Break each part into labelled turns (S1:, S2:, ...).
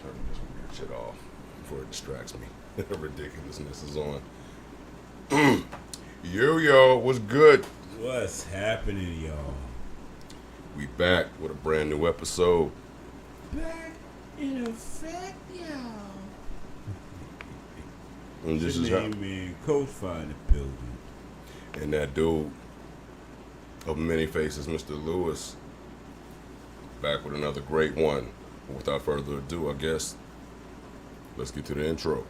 S1: Turn this weird shit off before it distracts me. Ridiculousness is on. Yo, what's good?
S2: What's happening, y'all?
S1: We back with a brand new episode.
S2: Back in effect, y'all.
S1: And this
S2: Your
S1: is how,
S2: name, man, Coach Fire in the building.
S1: and that dude of many faces, Mr. Lewis, back with another great one. But without further ado, I guess let's get to the intro.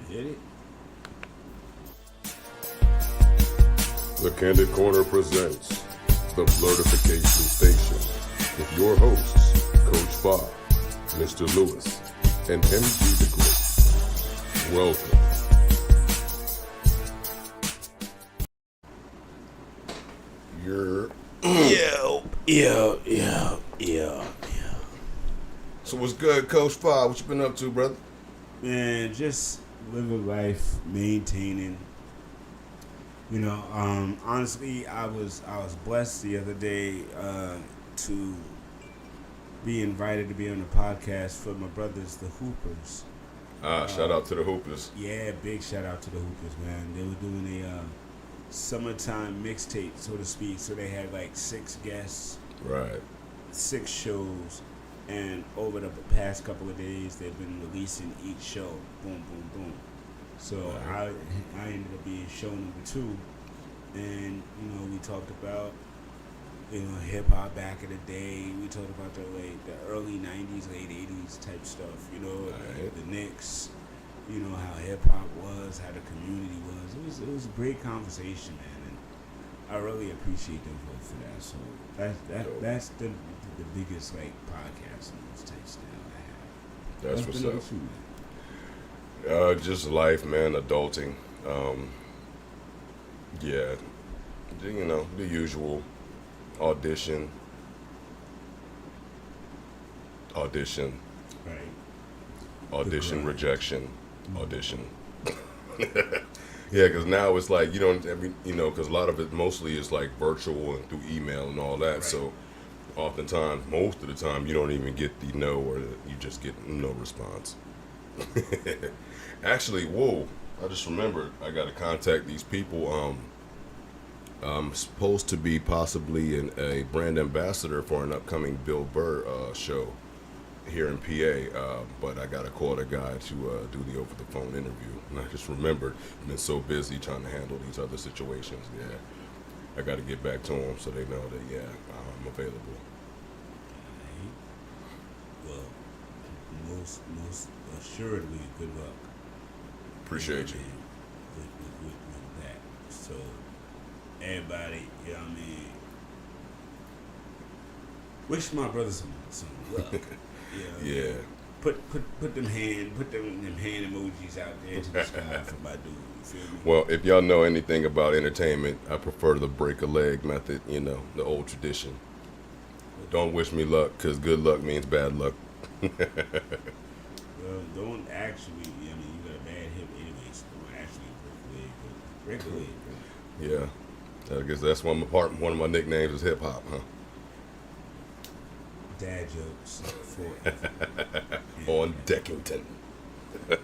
S2: Hit it?
S1: The Candid Corner presents the Blerdification Station with your hosts, Coach Fa, Mr. Lewis, and MG the Great. Welcome. You're
S2: Yo.
S1: So what's good, Coach Fa? What you been up to, brother?
S2: Man, just living life, maintaining. You know, honestly, I was blessed the other day to be invited to be on the podcast for my brothers, the Hoopers.
S1: Shout out to the Hoopers.
S2: Yeah, big shout out to the Hoopers, man. They were doing a summertime mixtape, so to speak. So they had like 6 guests,
S1: Right.
S2: 6 shows, and over the past couple of days, they've been releasing each show. Boom, boom, boom. So
S1: Right.
S2: I ended up being show number 2, and we talked about hip hop back in the day. We talked about the early '90s, late '80s type stuff.
S1: Right.
S2: The Knicks. How hip hop was, how the community was. It was a great conversation, man, and I really appreciate them for that. So that's the biggest podcast news type style I have.
S1: That's what's
S2: been
S1: up.
S2: with you, man?
S1: Just life, man, adulting. Yeah, the usual audition,
S2: Right. grind.
S1: rejection, audition. Yeah, because now it's like because a lot of it mostly is like virtual and through email and all that.
S2: Right.
S1: So oftentimes, most of the time, you don't even get the no, or you just get no response. Actually, whoa! I just remembered I got to contact these people. I'm supposed to be possibly a brand ambassador for an upcoming Bill Burr show here in PA, but I got to call the guy to do the over-the-phone interview. And I just remembered, I've been so busy trying to handle these other situations. Yeah, I got to get back to them so they know that, I'm available.
S2: Well, most assuredly, good luck.
S1: Appreciate you.
S2: With that. So, everybody, wish my brothers some luck.
S1: Yeah.
S2: Put them hand emojis out there to the sky for my dude. You feel me?
S1: Well, if y'all know anything about entertainment, I prefer the break a leg method, the old tradition. Don't wish me luck, because good luck means bad luck.
S2: Well, don't actually. You got a bad hip anyway, so don't actually break a leg.
S1: Yeah. I guess that's one of my nicknames is hip hop, huh?
S2: Dad jokes forever.
S1: On Deckington. But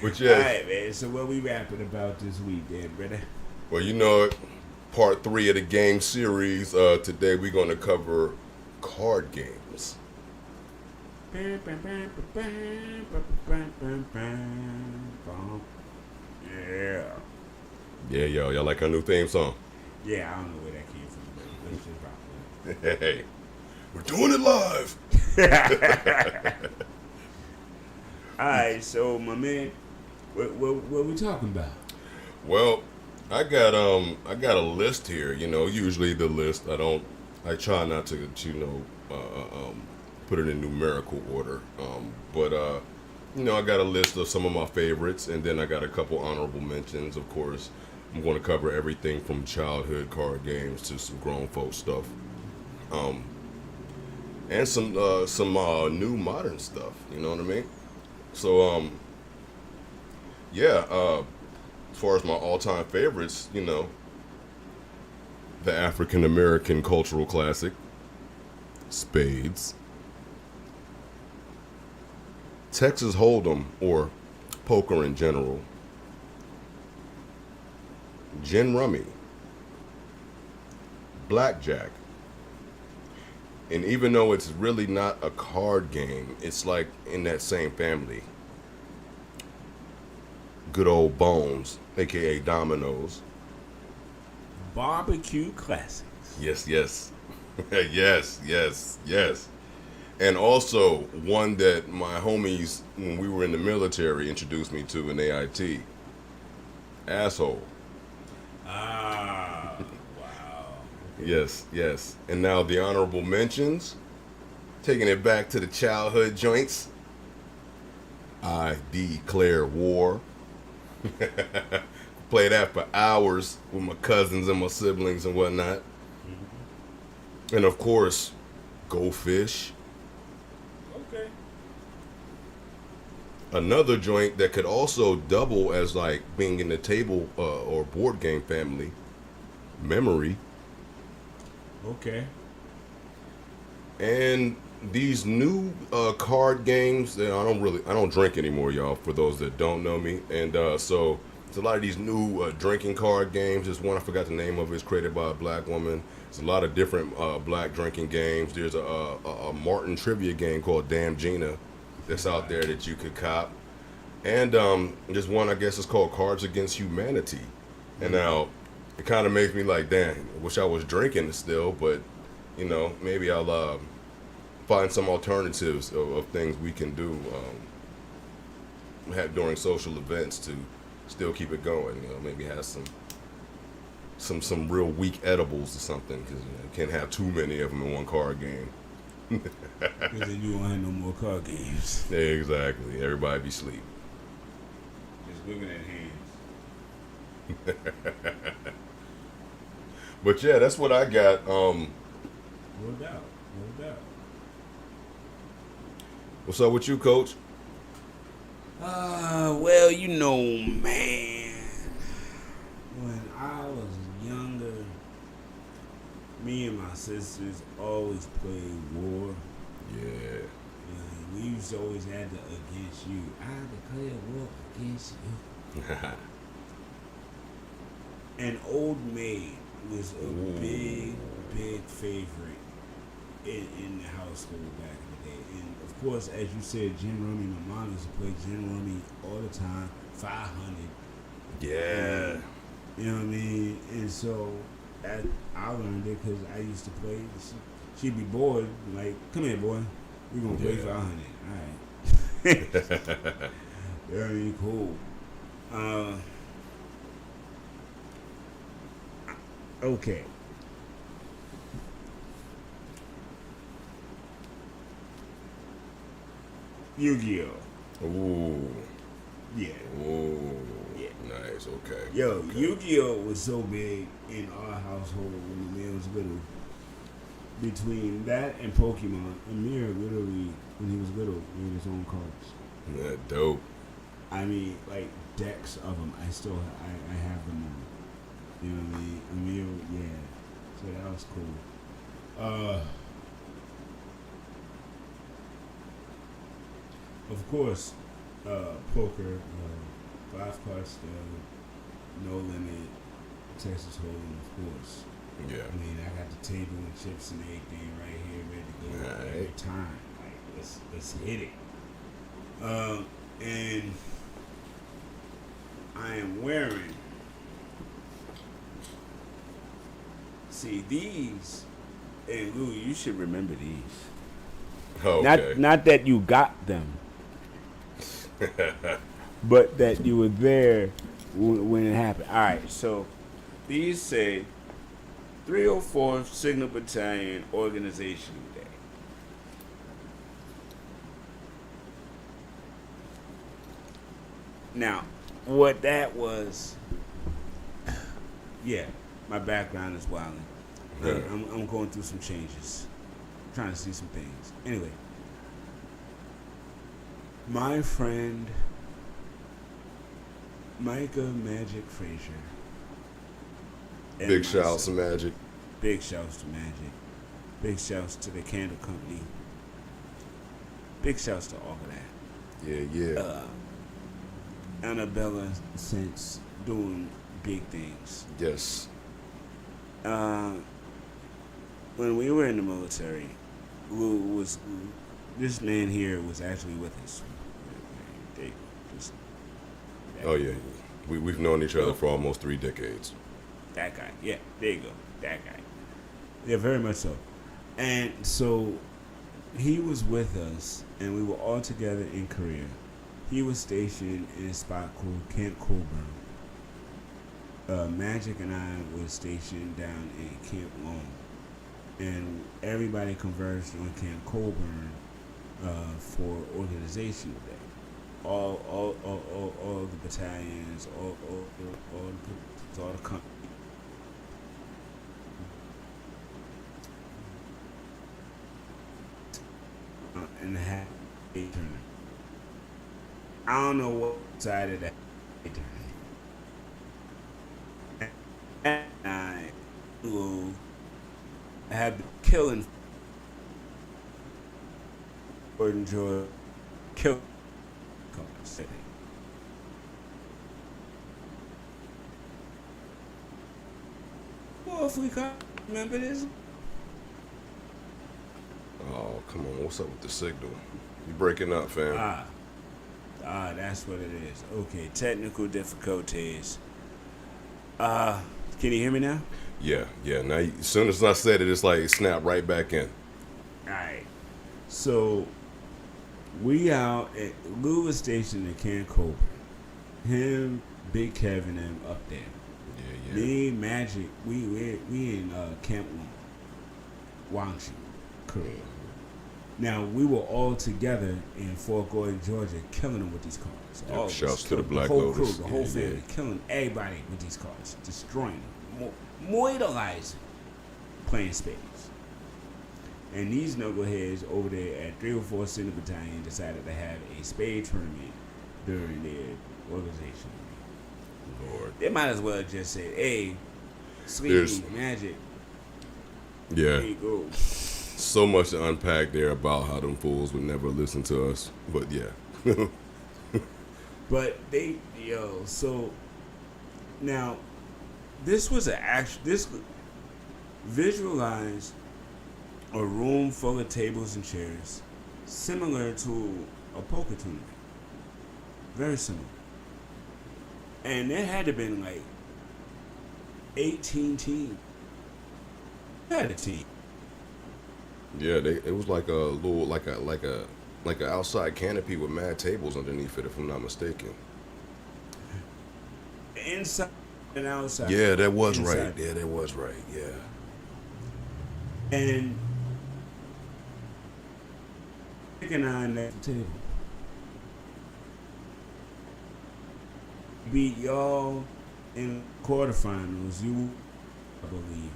S2: All
S1: yeah,
S2: right, man. So what we rapping about this week, then, brother?
S1: well, part 3 of the game series. Today we're going to cover card games.
S2: Yeah.
S1: Yeah, y'all like our new theme song?
S2: Yeah, I don't know where that came from, but let's just rock with it.
S1: Hey, we're doing it live.
S2: All right, so my man, what we talking about?
S1: Well, I got a list here. Usually the list I try not to put it in numerical order. But I got a list of some of my favorites, and then I got a couple honorable mentions. Of course, I'm going to cover everything from childhood card games to some grown folk stuff, and some new modern stuff. You know what I mean? So as far as my all-time favorites, the African American cultural classic, spades. Texas Hold'em, or poker in general, gin rummy, blackjack. And even though it's really not a card game, it's like in that same family. Good old bones, aka dominoes.
S2: Barbecue classics.
S1: Yes, yes. yes. And also one that my homies, when we were in the military, introduced me to in AIT. Asshole.
S2: Ah, wow.
S1: Yes. And now the honorable mentions, taking it back to the childhood joints. I declare war. Play that for hours with my cousins and my siblings and whatnot. Mm-hmm. And of course, go fish.
S2: Okay.
S1: Another joint that could also double as like being in the table or board game family, memory.
S2: Okay.
S1: And these new card games that I don't drink anymore, y'all, for those that don't know me. And so it's a lot of these new drinking card games. There's one I forgot the name of. It's created by a black woman. It's a lot of different black drinking games. There's a Martin trivia game called Damn Gina that's out there that you could cop. And there's one, I guess it's called Cards Against Humanity. And now it kind of makes me like, damn, I wish I was drinking still, but you know, maybe I'll find some alternatives of things we can do have during social events to still keep it going. You know, maybe have some real weak edibles or something, because you can't have too many of them in one card game.
S2: Because then you won't have no more card games.
S1: Yeah, exactly. Everybody be asleep.
S2: Just looking at hands.
S1: But yeah, that's what I got.
S2: No doubt.
S1: What's up with you, Coach?
S2: Well, you know, man, when I was younger, me and my sisters always played war.
S1: Yeah.
S2: And we used to always have the against you. I declare war against you. And Old Maid was a big favorite in the household back in the day. And of course, as you said, gin rummy. My mom used to play gin rummy all the time. 500.
S1: Yeah.
S2: And, you know what I mean? And so I learned it because I used to play. She'd be bored, like, come here, boy. We're going to play 500. All right. Very cool. Okay. Yu-Gi-Oh.
S1: Ooh.
S2: Yeah.
S1: Ooh.
S2: Yeah.
S1: Nice. Okay.
S2: Yo,
S1: okay.
S2: Yu-Gi-Oh was so big in our household when Amir was little. Between that and Pokemon, Amir literally, when he was little, made his own cards.
S1: Yeah, dope.
S2: I mean, like decks of them. I still, I have them all. You know what I mean? Amir, yeah. So that was cool. Of course, poker, 5-card style, no limit, Texas Hold'em, of course.
S1: Yeah.
S2: I mean, I got the table and chips and everything right here, ready to go every time. Like, let's hit it. And I am wearing. See these, and Lou, you should remember these.
S1: Okay.
S2: Not that you got them, but that you were there when it happened. All right, so these say 304th Signal Battalion Organization Day. Now, what that was, yeah, my background is wilding.
S1: Yeah.
S2: I'm going through some changes, trying to see some things. Anyway, my friend Micah Magic Frazier.
S1: Big shouts to Magic.
S2: Big shouts to Magic. Big shouts to the Candle Company. Big shouts to all of that.
S1: Yeah.
S2: Annabella since doing big things.
S1: Yes.
S2: Uh, when we were in the military, this man here was actually with us. They just
S1: Oh yeah. We've known each other for almost 3 decades.
S2: that guy. Yeah, there you go. That guy. Yeah, very much so. And so he was with us, and we were all together in Korea. He was stationed in a spot called Camp Colburn. Magic and I was stationed down in Camp Long, and everybody converged on Camp Colburn for organizational day. All the battalions, all the companies. And have a tournament. I don't know what side of that tournament. And I will have been killing or enjoy kill city. Well, if we can't remember this.
S1: Oh, come on. What's up with the signal? You breaking up, fam.
S2: That's what it is. Okay, technical difficulties. Can you hear me now?
S1: Yeah. Now, as soon as I said it, it's like snap right back in.
S2: Alright. So, we out at Lewis Station in Camp Colburn. Him, Big Kevin, and up there.
S1: Yeah.
S2: Me, Magic, we in Camp Wangshu, Korea. Now, we were all together in Fort Gordon, Georgia, killing them with these cars.
S1: Yeah,
S2: All of
S1: shouts
S2: us,
S1: to the Black
S2: whole
S1: Lotus.
S2: crew, the whole
S1: Yeah,
S2: family,
S1: yeah.
S2: killing everybody with these cars, destroying them, mortalizing, playing spades. And these knuckleheads over there at 304 Center Battalion decided to have a spade tournament during their organization.
S1: Lord.
S2: They might as well just say, hey, Sleepy,
S1: There's-
S2: Magic,
S1: Yeah.
S2: there you go.
S1: So much to unpack there about how them fools would never listen to us. But yeah.
S2: But so now this was visualize a room full of tables and chairs similar to a poker tournament. Very similar. And there had to been like 18 teams. Had a team.
S1: Yeah, it was like a little, like a outside canopy with mad tables underneath it, if I'm not mistaken.
S2: Inside and outside.
S1: Yeah, that was
S2: Inside.
S1: right. Yeah, that was right. Yeah.
S2: And and I at the table. Beat y'all in quarterfinals, I believe.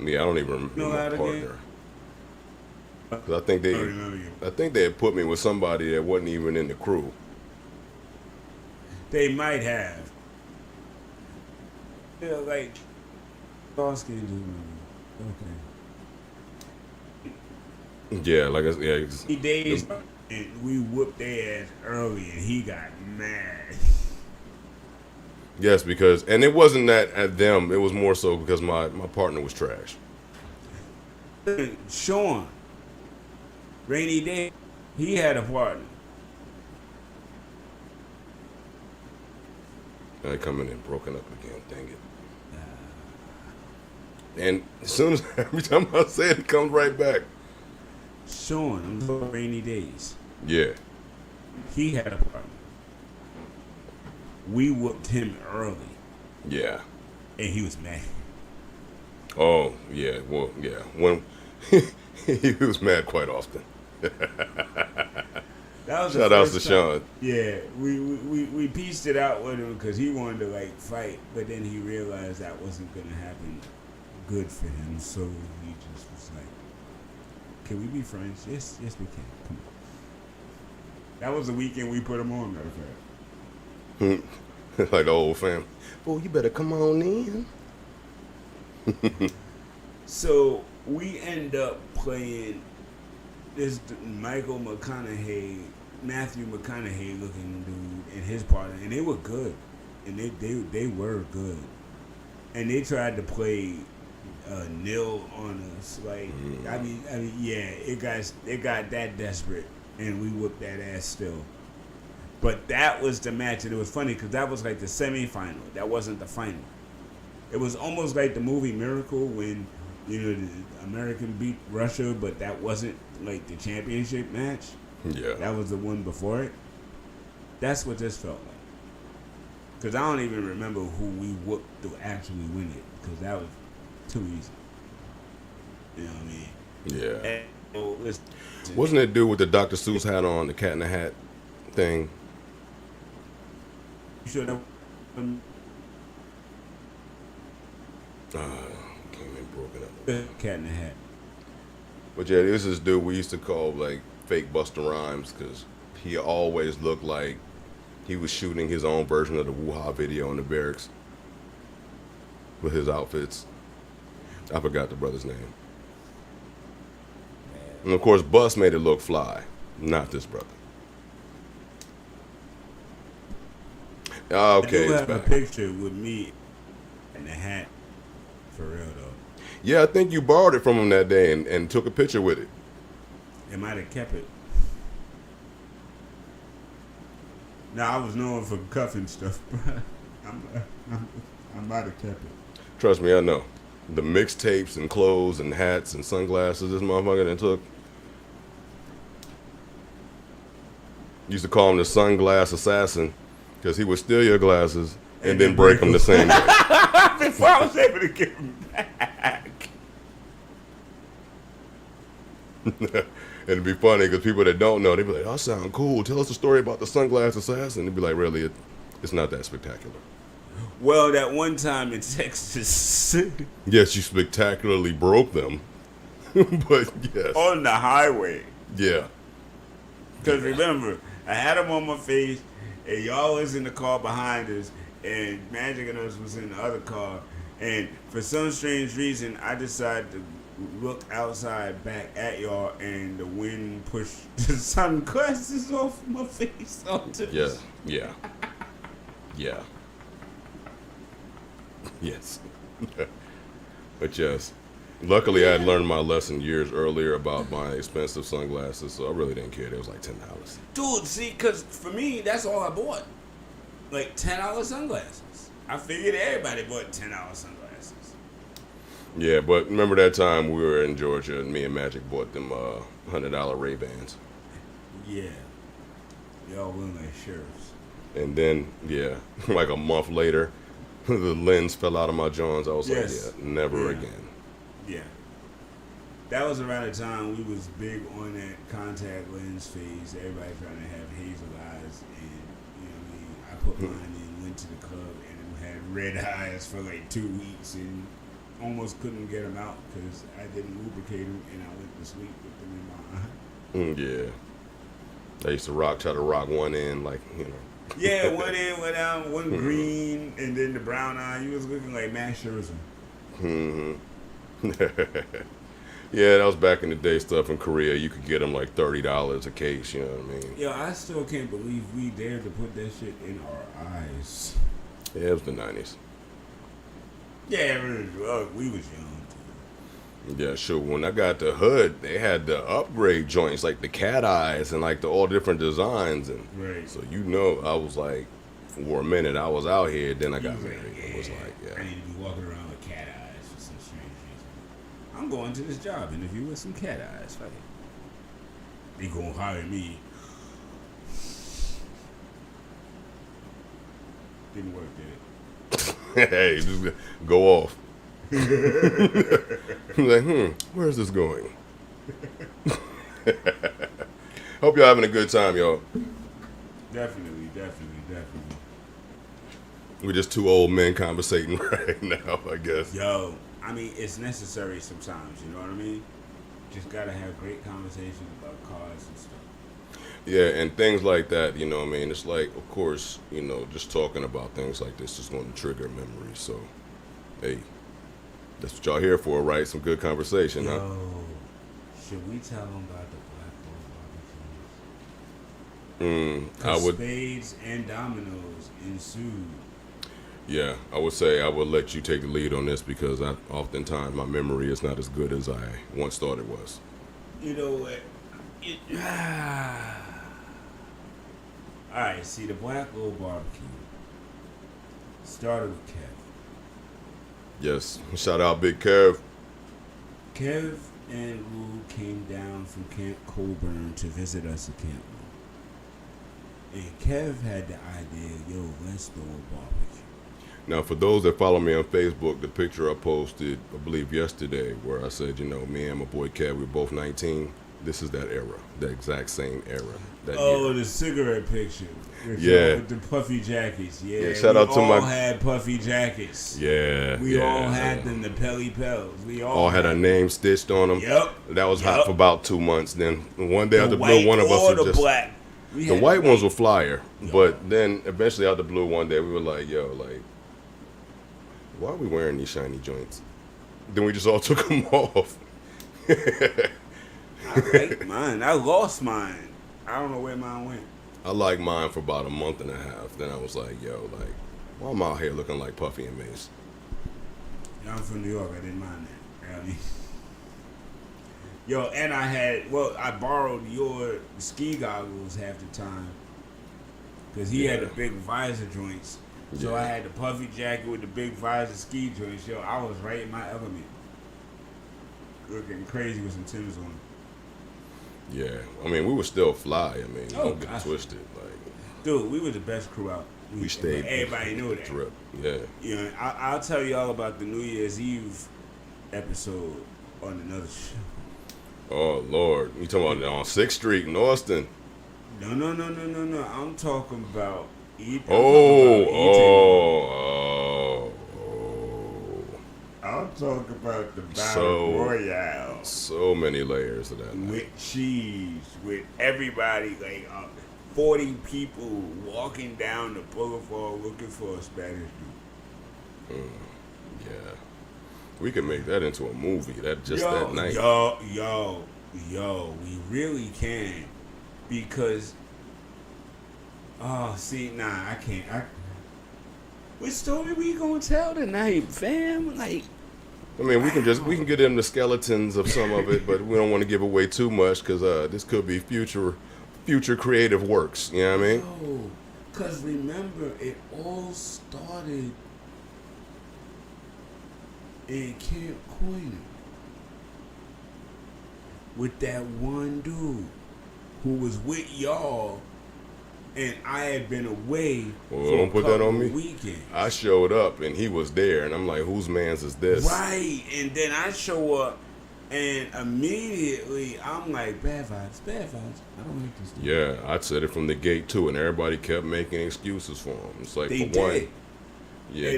S1: Yeah, I don't even remember
S2: Know how
S1: my
S2: to
S1: partner.
S2: get?
S1: 'Cause I think
S2: I don't remember you.
S1: I think they had put me with somebody that wasn't even in the crew.
S2: They might have. Yeah, like boss can do. Okay.
S1: Yeah, like I said, yeah.
S2: He days and we whooped their ass early, and he got mad.
S1: Yes, because and it wasn't that at them. It was more so because my partner was trash.
S2: Sean, rainy day, he had a partner.
S1: I coming in broken up again. Dang it. And as soon as every time I say it, it comes right back.
S2: Sean, I'm talking about rainy days.
S1: Yeah.
S2: He had a partner. We whooped him early,
S1: Yeah.
S2: and he was mad.
S1: Oh, yeah. Well, yeah. When he was mad quite often.
S2: That was
S1: Shout
S2: the
S1: outs to
S2: first time.
S1: Sean.
S2: Yeah, we pieced it out with him because he wanted to like fight, but then he realized that wasn't gonna happen good for him, so he just was like, "Can we be friends? Yes, we can. Come on." That was the weekend we put him on, matter of fact.
S1: Like the old fam. Oh, you better come on in.
S2: So we end up playing this Michael McConaughey, Matthew McConaughey looking dude and his partner, and they were good, and they were good, and they tried to play nil on us. Like I mean, yeah, it got that desperate, and we whooped that ass still. But that was the match, and it was funny because that was like the semifinal. That wasn't the final. It was almost like the movie Miracle when, you know, the American beat Russia, but that wasn't like the championship match.
S1: Yeah.
S2: That was the one before it. That's what this felt like. Because I don't even remember who we whooped to actually win it, because that was too easy. You know what I mean?
S1: Yeah.
S2: And, so, listen,
S1: Wasn't that dude with the Dr. Seuss hat on, the Cat in the Hat thing?
S2: you should have.
S1: Came in broken up.
S2: Cat in the Hat.
S1: But yeah, this is dude we used to call like fake Busta Rhymes because he always looked like he was shooting his own version of the Woo-Ha video in the barracks with his outfits. I forgot the brother's name. And of course, Bus made it look fly, not this brother. Okay,
S2: I do
S1: it's
S2: have a
S1: back.
S2: picture with me in the hat. For real though.
S1: Yeah, I think you borrowed it from him that day and took a picture with it.
S2: It might have kept it. Now I was known for cuffing stuff, but I might have kept it.
S1: Trust me, I know. The mixtapes and clothes and hats and sunglasses this motherfucker done took. Used to call him the sunglass assassin because he would steal your glasses and then break them the same day.
S2: Before I was able to get them back.
S1: And it'd be funny because people that don't know, they'd be like, "Oh, sound cool. Tell us the story about the sunglass assassin." They'd be like, "Really? It's not that spectacular."
S2: Well, that one time in Texas,
S1: Yes, you spectacularly broke them, but yes,
S2: on the highway.
S1: yeah,
S2: Because remember, I had them on my face, and y'all was in the car behind us, and Magic and us was in the other car. And for some strange reason, I decided to look outside back at y'all, and the wind pushed the sunglasses off my face onto
S1: yeah, yeah, yeah, yes. But yes, luckily I had learned my lesson years earlier about my expensive sunglasses, so I really didn't care. They was like $10.
S2: Dude, see, because for me, that's all I bought. Like $10 sunglasses. I figured everybody bought $10 sunglasses.
S1: Yeah, but remember that time we were in Georgia and me and Magic bought them $100 Ray-Bans.
S2: Yeah. Y'all look like sheriffs.
S1: And then, yeah, like a month later, the lens fell out of my joints. I was
S2: Yes.
S1: like, yeah, never
S2: Yeah.
S1: again.
S2: Yeah. That was around the time we was big on that contact lens phase. Everybody trying to have hazel eyes, and you know what I mean. I put mine in, went to the club, and had red eyes for like 2 weeks, and almost couldn't get them out because I didn't lubricate them, and I went to sleep with them in my eye.
S1: Yeah. I used to try to rock one end, like, you know.
S2: Yeah, one in, one out, one green, and then the brown eye. You was looking like Max Scherzer.
S1: Yeah, that was back in the day stuff in Korea. You could get them like $30 a case, you know what I mean?
S2: Yo, I still can't believe we dared to put that shit in our eyes.
S1: Yeah, it was the 90s.
S2: Yeah, we was young.
S1: Yeah, sure. When I got the hood, they had the upgrade joints, like the cat eyes and like the all different designs. And
S2: Right.
S1: so, you know, I was like, for a minute, I was out here. Then I got married. It was like,
S2: I
S1: yeah.
S2: need to be walking around with cat eyes for some strange reason. I'm going to this job interview with some cat eyes. Fuck it. They gonna hire me. Didn't work, did it?
S1: Hey, just go off. I'm like, where's this going? Hope y'all having a good time, y'all.
S2: Definitely.
S1: We're just two old men conversating right now, I guess.
S2: Yo, I mean, it's necessary sometimes, you know what I mean? Just gotta have great conversations about cars and stuff.
S1: Yeah, and things like that, you know what I mean? It's like, of course, you know, just talking about things like this is going to trigger memories. So, hey, that's what y'all here for, right? Some good conversation, huh?
S2: Yo, should we tell them about the black
S1: I would.
S2: Spades and dominoes ensued.
S1: Yeah, I would say I would let you take the lead on this because oftentimes my memory is not as good as I once thought it was.
S2: You know what? All right, see, the Black Oil Barbecue started with Kev.
S1: Yes, shout out Big Kev.
S2: Kev and Lou came down from Camp Colburn to visit us at Camp Lou. And Kev had the idea, yo, let's throw a barbecue.
S1: Now, for those that follow me on Facebook, the picture I posted, I believe yesterday, where I said, you know, me and my boy Kev, we were both 19. This is that era, the exact same era. That year.
S2: The cigarette picture.
S1: Yeah.
S2: With the puffy jackets. Yeah,
S1: shout out to
S2: we
S1: my.
S2: all had puffy jackets.
S1: Yeah.
S2: We
S1: yeah,
S2: all had them, the Pelly Pels. We
S1: all had our names stitched on them.
S2: Yep.
S1: That was hot for about 2 months. Then one day out the blue,
S2: white
S1: one of us
S2: or
S1: would
S2: the
S1: just.
S2: black.
S1: The white ones were flyer, but then eventually out the blue one day we were like, yo, like, why are we wearing these shiny joints? Then we just all took them off.
S2: I like mine. I lost mine. I don't know where mine went.
S1: I liked mine for about a month and a half. Then I was like, yo, like, why am I out here looking like Puffy and Mace?
S2: I'm from New York. I didn't mind that. You know what I mean? Yo, and I borrowed your ski goggles half the time. Because he had the big visor joints. So I had the puffy jacket with the big visor ski joints. Yo, I was right in my element. Looking crazy with some Timbs on.
S1: Yeah, I mean, we were still fly. I mean, don't get it
S2: gosh.
S1: twisted. Like,
S2: Dude, we were the best crew out.
S1: we stayed.
S2: Everybody knew that.
S1: Drip. Yeah.
S2: You know, I'll tell you all about the New Year's Eve episode on another show.
S1: Oh Lord, you talking about on 6th Street in Austin?
S2: No. I'm talking about I'm talking about the Battle Royale.
S1: So many layers of that.
S2: With cheese, with everybody, like 40 people walking down the boulevard looking for a Spanish dude.
S1: Yeah. We could make that into a movie. That night.
S2: Yo, we really can. Because I can't. What story we gonna tell tonight, fam? Like,
S1: I mean, we can get into the skeletons of some of it, but we don't want to give away too much because this could be future creative works. You know what I mean?
S2: No, because remember, it all started in Camp Coiner with that one dude who was with y'all, and I had been away
S1: Well,
S2: for
S1: don't put that on me.
S2: Weekends.
S1: I showed up and he was there, and I'm like, whose man's is this?
S2: Right, and then I show up, and immediately I'm like, bad vibes. I don't like this dude.
S1: Yeah, I said it from the gate too, and everybody kept making excuses for him. It's like,
S2: They
S1: for
S2: did.
S1: one, yeah,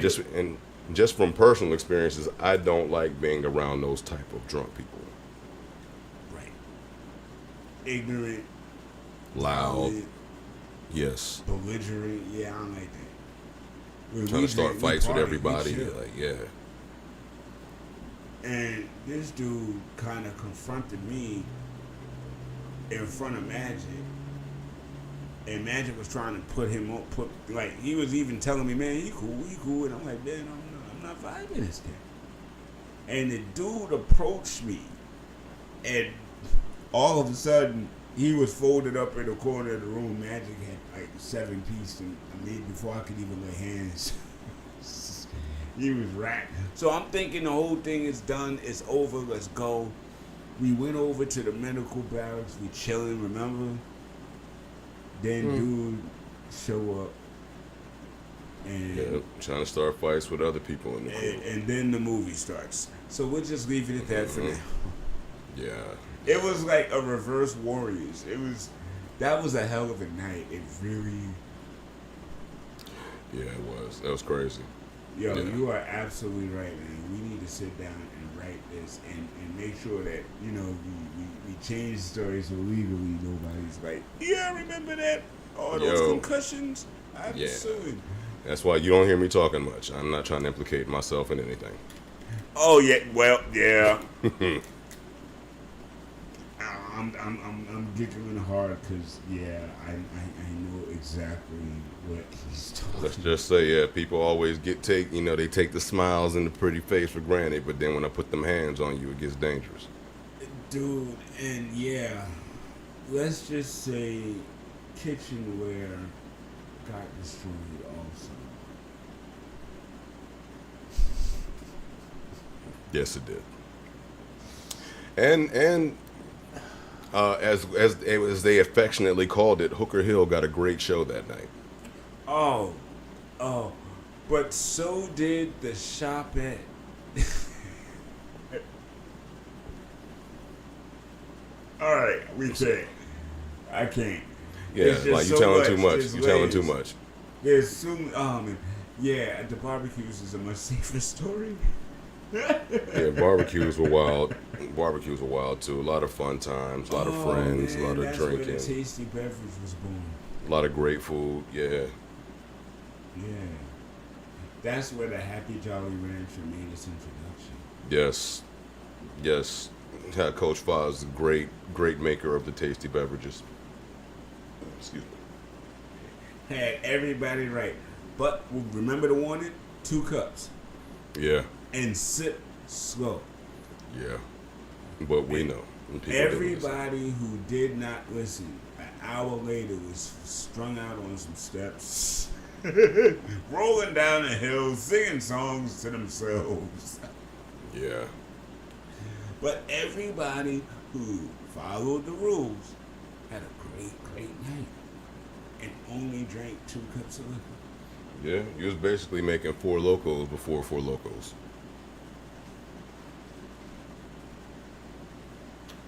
S1: just from personal experiences, I don't like being around those type of drunk people.
S2: Right. Ignorant.
S1: Loud.
S2: violent,
S1: Yes.
S2: belligerent. Yeah, I don't like that. When
S1: Trying
S2: we
S1: to start
S2: drink, we
S1: fights with
S2: party,
S1: everybody.
S2: we chill.
S1: Like, yeah.
S2: And this dude kind of confronted me in front of Magic. And Magic was trying to put him on, he was even telling me, man, he cool. And I'm like, man, I'm not vibing this guy. And the dude approached me. And all of a sudden, he was folded up in the corner of the room. Magic had like 7 pieces. And I mean, before I could even lay hands. He was wrapped. So I'm thinking the whole thing is done. It's over. Let's go. We went over to the medical barracks. We chilling, remember? Then dude show up. And
S1: trying to start fights with other people in the crew.
S2: and then the movie starts. So we'll just leave it at that for now.
S1: Yeah.
S2: It was like a reverse Warriors. That was a hell of a night. It really.
S1: Yeah, it was. That was crazy.
S2: Yo,
S1: Yeah.
S2: you are absolutely right, man. We need to sit down and write this and make sure that, we change the story so legally nobody's like, yeah, remember that? All those concussions? Absolutely.
S1: That's why you don't hear me talking much. I'm not trying to implicate myself in anything.
S2: Oh, yeah. Well, yeah. I'm giggling hard because yeah, I know exactly what he's talking.
S1: Let's just say, yeah, people always they take the smiles and the pretty face for granted, but then when I put them hands on you, it gets dangerous.
S2: Dude, and yeah, let's just say kitchenware got destroyed also.
S1: Yes, it did. And as they affectionately called it, Hooker Hill got a great show that night.
S2: Oh, but so did the shopette. All right, we can't. I can't.
S1: Yeah, like you telling too much.
S2: There's
S1: You telling too
S2: layers.
S1: much.
S2: There's so man. Yeah, the barbecues is a much safer story.
S1: Yeah, barbecues were wild. Barbecues were wild too. A lot of fun times, a lot of friends,
S2: man,
S1: a lot of
S2: that's
S1: drinking,
S2: where the tasty beverage was born.
S1: a lot of great food. Yeah,
S2: Yeah, that's where the Happy Jolly Rancher made its introduction.
S1: yes, yes. Yeah, Coach Foz is a great maker of the tasty beverages. Excuse me.
S2: Had everybody right, but remember the warning: 2 cups
S1: Yeah,
S2: and sip slow.
S1: yeah. But we know. And people didn't listen.
S2: Everybody who did not listen, an hour later was strung out on some steps, rolling down the hill, singing songs to themselves.
S1: Yeah,
S2: But everybody who followed the rules had a great night and only drank 2 cups of liquor.
S1: yeah. You was basically making 4 locos before 4 locos.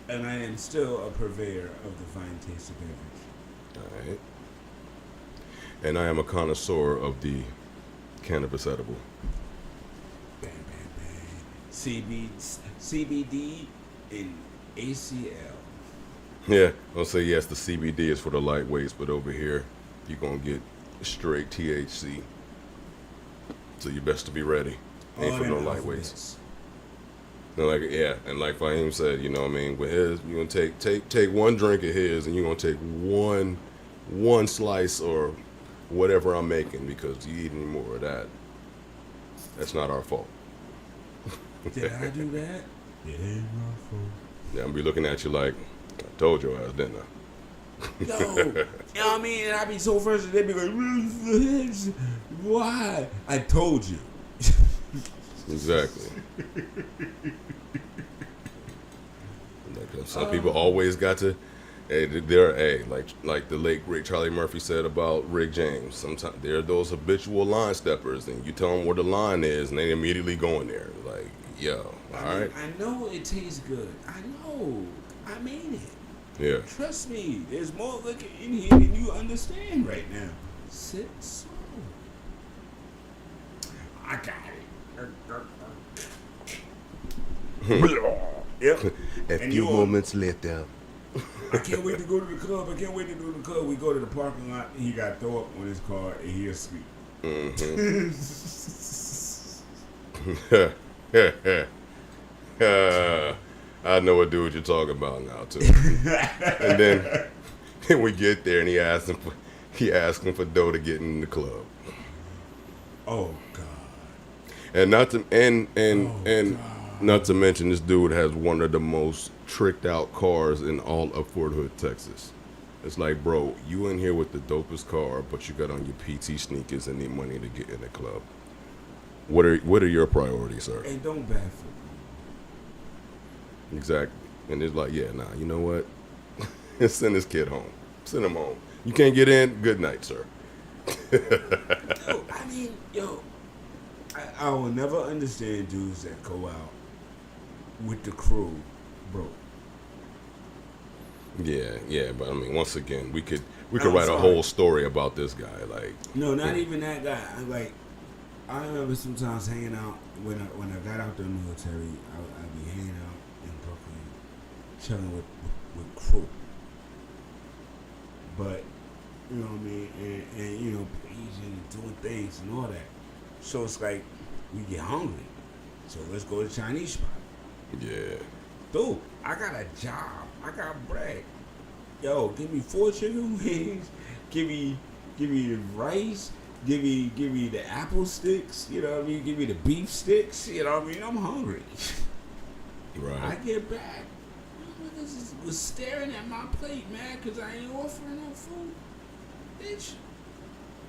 S2: And I am still a purveyor of the fine taste of beverage.
S1: All right. And I am a connoisseur of the cannabis edible.
S2: Bang, bang, bang. CBD and ACL.
S1: Yeah, I'll say yes, the CBD is for the lightweights, but over here, you're going to get straight THC. So you best to be ready. Ain't for no lightweights. And like, yeah, and like Fahim said, you know what I mean, with his, you're going to take one drink of his, and you're going to take one slice or whatever I'm making, because you eat any more of that, that's not our fault.
S2: Did I do that? It ain't my fault.
S1: Yeah, I'm going to be looking at you like, I told your ass, didn't I?
S2: No, you know what I mean? And I'd be so frustrated. They'd be like, why? I told you.
S1: Exactly. Like, some people always got to. Like the late great Charlie Murphy said about Rick James. Sometimes there are those habitual line steppers, and you tell them where the line is, and they immediately go in there. Like, yo, all right.
S2: I know it tastes good. I know. I mean it.
S1: Yeah.
S2: Trust me. There's more liquor in here than you understand right now. Sit slow. I got it. Yep.
S1: A
S2: And
S1: few
S2: you
S1: moments later.
S2: I can't wait to go to the club. I can't wait to go to the club. We go to the parking lot, and he got throw up on his car, and he asleep.
S1: I know what dude you're talking about now too. And then we get there, and he asked him for dough to get in the club.
S2: Oh God.
S1: And not to
S2: God.
S1: not to mention, this dude has one of the most tricked out cars in all of Fort Hood, Texas. It's like, bro, you in here with the dopest car, but you got on your PT sneakers and need money to get in the club. What are your priorities, sir?
S2: And don't baffle.
S1: Exactly. And it's like, yeah, nah, you know what? Send this kid home. Send him home. You can't get in? Good night, sir.
S2: I will never understand dudes that go out with the crew, bro.
S1: Yeah, but I mean, once again, we could
S2: I'm
S1: write
S2: sorry.
S1: a whole story about this guy. Like,
S2: No, not even that guy. I remember sometimes hanging out when I got out the military. I'd be hanging out in Brooklyn, chilling with crew. But you know what I mean, and you know, eating and doing things and all that. So it's like we get hungry, so let's go to the Chinese spot.
S1: yeah,
S2: Dude, I got a job I got bread. Yo, give me 4 chicken wings. Give me the rice. Give me the apple sticks. You know what I mean? Give me the beef sticks. You know what I mean? I'm hungry.
S1: Right.
S2: I get back. Niggas was staring at my plate, man, because I ain't offering no food. Bitch,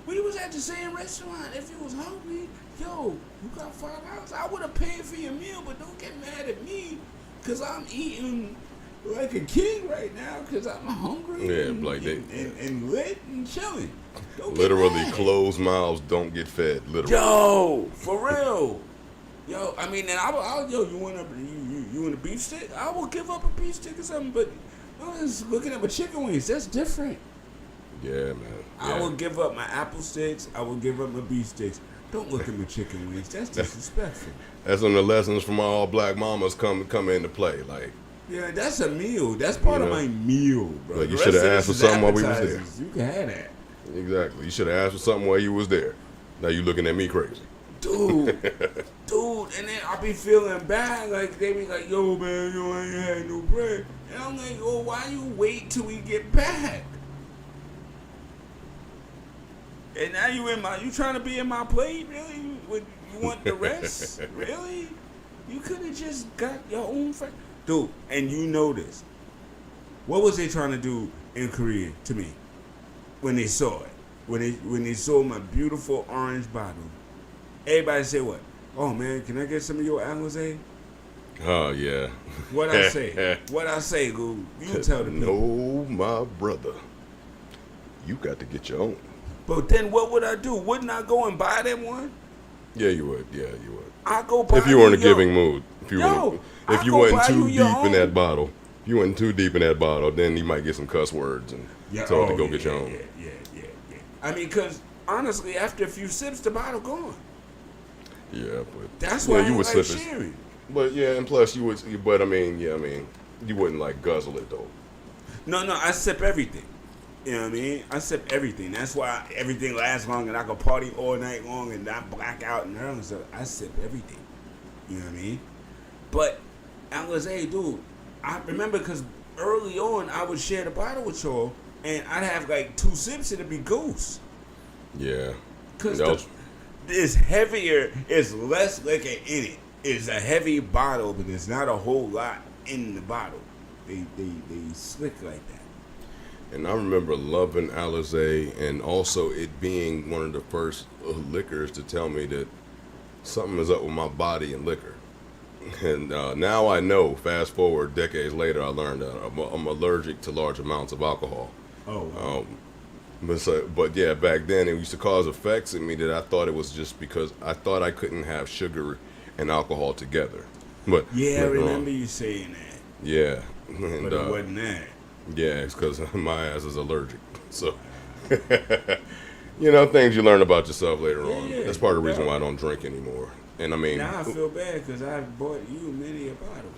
S2: we was at the same restaurant. If you was hungry, yo, you got $5. I would have paid for your meal, but don't get mad at me, because I'm eating like a king right now, because I'm hungry and lit and chilling. Don't
S1: Literally, closed mouths don't get fed. Literally.
S2: Yo, for real. Yo, I mean, and yo, you want a beef stick? I will give up a beef stick or something, but I was looking at my chicken wings. That's different.
S1: Yeah, man. Yeah.
S2: I will give up my apple sticks. I will give up my beef sticks. Don't look at my chicken wings. That's disrespectful.
S1: That's when the lessons from all black mamas come into play. Like,
S2: yeah, that's a meal. That's part of my meal, bro.
S1: Like, you should have asked for something while we was there.
S2: You can have that.
S1: Exactly. You should have asked for something while you was there. Now you looking at me crazy.
S2: Dude, and then I be feeling bad, like they be like, yo man, you ain't had no bread. And I'm like, oh, why you wait till we get back? And now you trying to be in my plate, really? You want the rest? Really? You could have just got your own friend. Dude, and you know this. What was they trying to do in Korea to me when they saw it? When they saw my beautiful orange bottle? Everybody say what? Oh man, can I get some of your Alizé?
S1: Oh yeah.
S2: What I say? What I say, Goo? You tell the people.
S1: No, my brother. You got to get your own.
S2: But then what would I do? Wouldn't I go and buy them one?
S1: Yeah, you would. Yeah, you would.
S2: I go buy.
S1: If you were in a giving mood. If you wasn't too deep in that bottle. If you wasn't too deep in that bottle, then you might get some cuss words and tell to go get your own.
S2: Yeah. I mean, because honestly, after a few sips, the bottle gone.
S1: Yeah, but
S2: that's why
S1: you would
S2: like
S1: sip
S2: sharing.
S1: it. But yeah, and plus you would. But I mean, you wouldn't like guzzle it though.
S2: No, I sip everything. You know what I mean? I sip everything. That's why everything lasts long, and I can party all night long and not black out and early. So I sip everything. You know what I mean? But Alizé, dude, I remember because early on I would share the bottle with y'all, and I'd have like 2 sips and it'd be ghost.
S1: Yeah.
S2: Because it's heavier, it's less liquor in it. It's a heavy bottle, but there's not a whole lot in the bottle. They slick like that.
S1: And I remember loving Alizé, and also it being one of the first liquors to tell me that something is up with my body and liquor. And now I know, fast forward decades later, I learned that I'm allergic to large amounts of alcohol.
S2: Oh, wow.
S1: But yeah, back then it used to cause effects in me that I thought it was just because I thought I couldn't have sugar and alcohol together. But
S2: yeah, I remember you saying that.
S1: Yeah.
S2: And, but it wasn't that.
S1: Yeah, it's because my ass is allergic. So, things you learn about yourself later on. That's part of the reason why I don't drink anymore. And I mean,
S2: now I feel bad because I bought you many a bottle.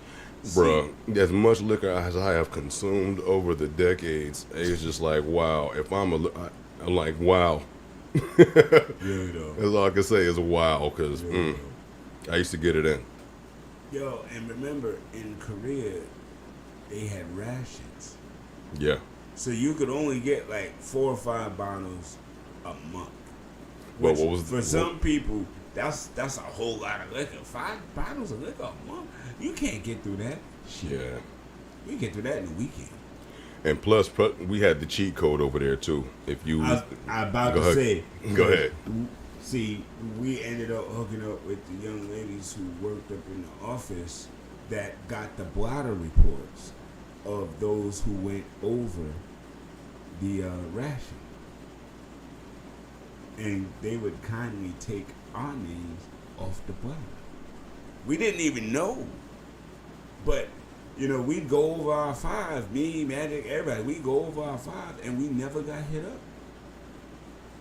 S1: Bruh, as much liquor as I have consumed over the decades, it's just like, wow. If I'm like, wow.
S2: Really though.
S1: That's all I can say is wow, because I used to get it in.
S2: Yo, and remember, in Korea, they had rations.
S1: Yeah.
S2: So you could only get like 4 or 5 bottles a month.
S1: Well, what was
S2: for some people, that's a whole lot of liquor. 5 bottles of liquor a month. You can't get through that. Shit.
S1: Yeah.
S2: We get through that in a weekend.
S1: And plus, we had the cheat code over there too. If you,
S2: I about to say,
S1: go ahead.
S2: See, we ended up hooking up with the young ladies who worked up in the office that got the blotter reports of those who went over the ration. And they would kindly take our names off the blotter. We didn't even know. But, we'd go over our 5, me, Magic, everybody. We'd go over our 5, and we never got hit up.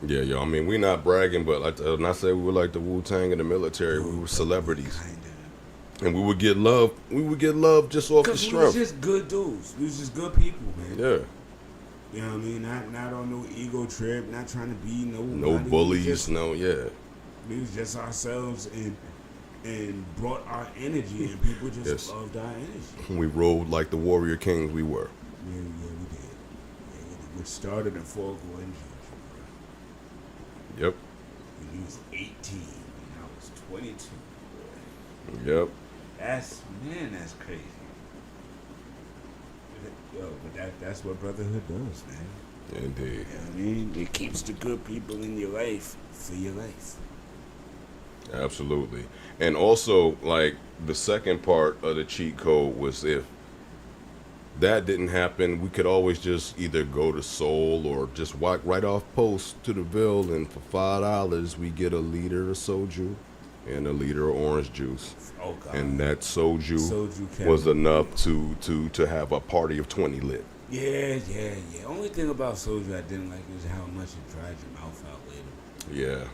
S1: Yeah, yo. I mean, we not bragging, but when I say we were like the Wu-Tang in the military, we were celebrities. Kinda. And we would get love. We would get love just off the strength.
S2: We was just good dudes. We was just good people, man.
S1: Yeah.
S2: You know what I mean? Not on no ego trip. Not trying to be
S1: no bullies. Yeah.
S2: We was just ourselves, and and brought our energy, and people just
S1: Yes.
S2: loved our energy.
S1: We rode like the warrior kings we were.
S2: Yeah, we did. Yeah, we did. Which started in Fort Gordon, Georgia.
S1: Yep.
S2: When he was 18, and I was 22.
S1: Yep.
S2: That's crazy. Yo, but that's what brotherhood does, man.
S1: Indeed.
S2: You know what I mean? It keeps the good people in your life for your life.
S1: Absolutely. And also, like, the second part of the cheat code was if that didn't happen, we could always just either go to Seoul or just walk right off post to the Ville, and for $5 we get a liter of soju and a liter of orange juice.
S2: Oh God.
S1: And that soju
S2: Soju
S1: was
S2: kept-
S1: enough to have a party of 20 lit.
S2: Yeah. Only thing about soju I didn't like is how much it dried your mouth out later.
S1: Yeah,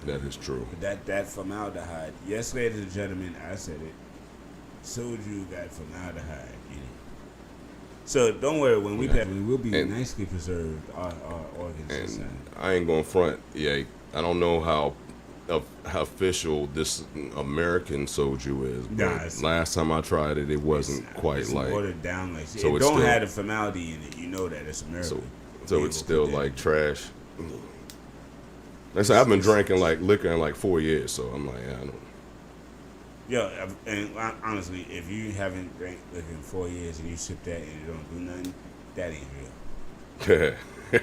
S1: that is true.
S2: But that formaldehyde. Yes, ladies and gentlemen, I said it. Soju got formaldehyde in it. So don't worry, when we pass, we will be
S1: And-
S2: nicely preserved. Our organs
S1: And
S2: inside.
S1: I ain't gonna front. Yeah, I don't know how official this American soju is. But
S2: Nah, it's-
S1: last time I tried it, it wasn't quite
S2: it's
S1: like.
S2: watered down like
S1: So
S2: it
S1: it's
S2: don't
S1: still-
S2: have the formaldehyde in it. You know that it's American.
S1: So
S2: Yeah,
S1: it's
S2: we'll
S1: still
S2: put that
S1: like
S2: in.
S1: trash. Listen, I've been drinking like liquor in like 4 years, so I'm like, yeah, I don't.
S2: Yo, and honestly, if you haven't drank liquor in 4 years and you sip that and it don't do nothing, that ain't real.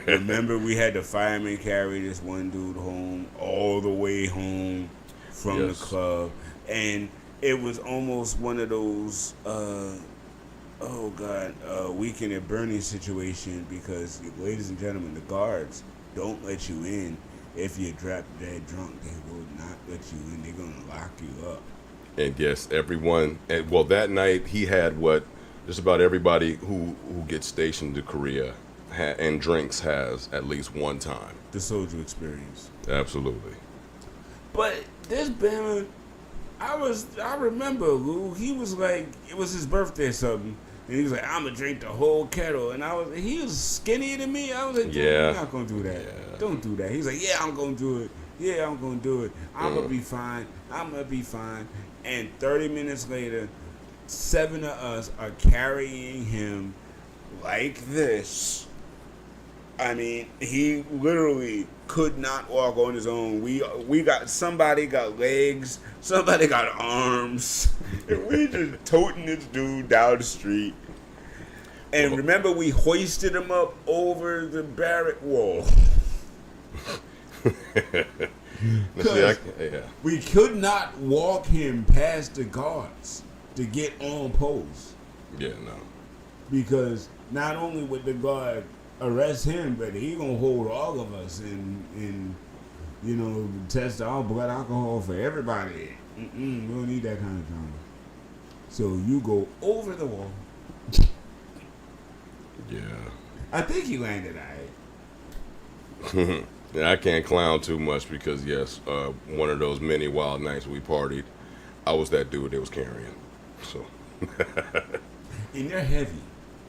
S2: Remember, we had the fireman carry this one dude home, all the way home from
S1: Yes.
S2: the club, and it was almost one of those, weekend at Bernie situation, because, ladies and gentlemen, the guards don't let you in if you're dead drunk. They will not let you in. They're gonna lock you up.
S1: And yes, everyone. And well, that night he had what just about everybody who gets stationed to Korea and drinks has at least one time.
S2: The soldier experience.
S1: Absolutely.
S2: But this Bama, I remember Lou. He was like, it was his birthday or something, and he was like, "I'm gonna drink the whole kettle." And he was skinnier than me. I was like, "Dude,
S1: Yeah.
S2: you're not gonna do that.
S1: Yeah.
S2: Don't do that." He's like, "Yeah, I'm gonna do it. Yeah, I'm gonna do it. I'm gonna be fine. I'm gonna be fine." And 30 minutes later, 7 of us are carrying him like this. I mean, he literally could not walk on his own. We got, somebody got legs, somebody got arms, and we just toting this dude down the street. And remember, we hoisted him up over the barrack wall.
S1: Yeah.
S2: We could not walk him past the guards to get on post,
S1: Yeah, no.
S2: because not only would the guard arrest him, but he gonna hold all of us and test our blood alcohol for everybody. We don't need that kind of drama. So you go over the wall.
S1: Yeah.
S2: I think he landed all right.
S1: Yeah, I can't clown too much because yes, one of those many wild nights we partied, I was that dude that was carrying. So.
S2: And they're heavy,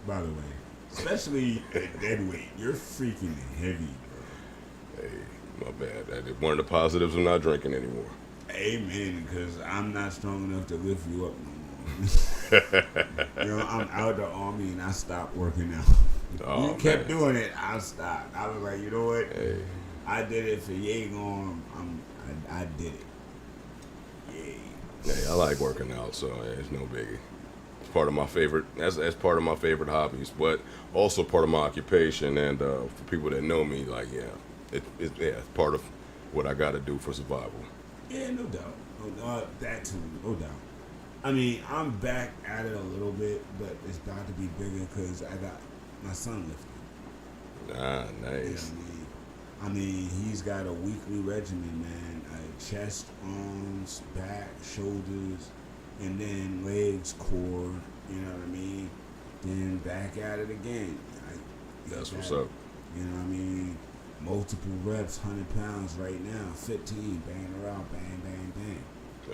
S2: by the way. Especially at dead weight. You're freaking heavy, bro.
S1: Hey, my bad. That is one of the positives of not drinking anymore.
S2: Amen, because I'm not strong enough to lift you up no more. I'm out of the army and I stopped working out.
S1: Oh,
S2: You kept
S1: man.
S2: doing it, I stopped. I was like, you know what?
S1: Hey,
S2: I did it for Yegon. I did it. Yay.
S1: hey, I like working out, so it's no biggie. It's part of my favorite. That's part of my favorite hobbies, but also part of my occupation. And for people that know me, like, it's part of what I got to do for survival.
S2: Yeah, no doubt. That too, no doubt. I mean, I'm back at it a little bit, but it's about to be bigger because I got my son lifting.
S1: Ah,
S2: You know
S1: nice.
S2: what I mean, he's got a weekly regimen, man. Chest, arms, back, shoulders, and then legs, core. You know what I mean? Then back at it again.
S1: That's
S2: He's
S1: what's
S2: got,
S1: up.
S2: You know what I mean? Multiple reps, 100 pounds right now. 15, banging around, bang, bang, bang.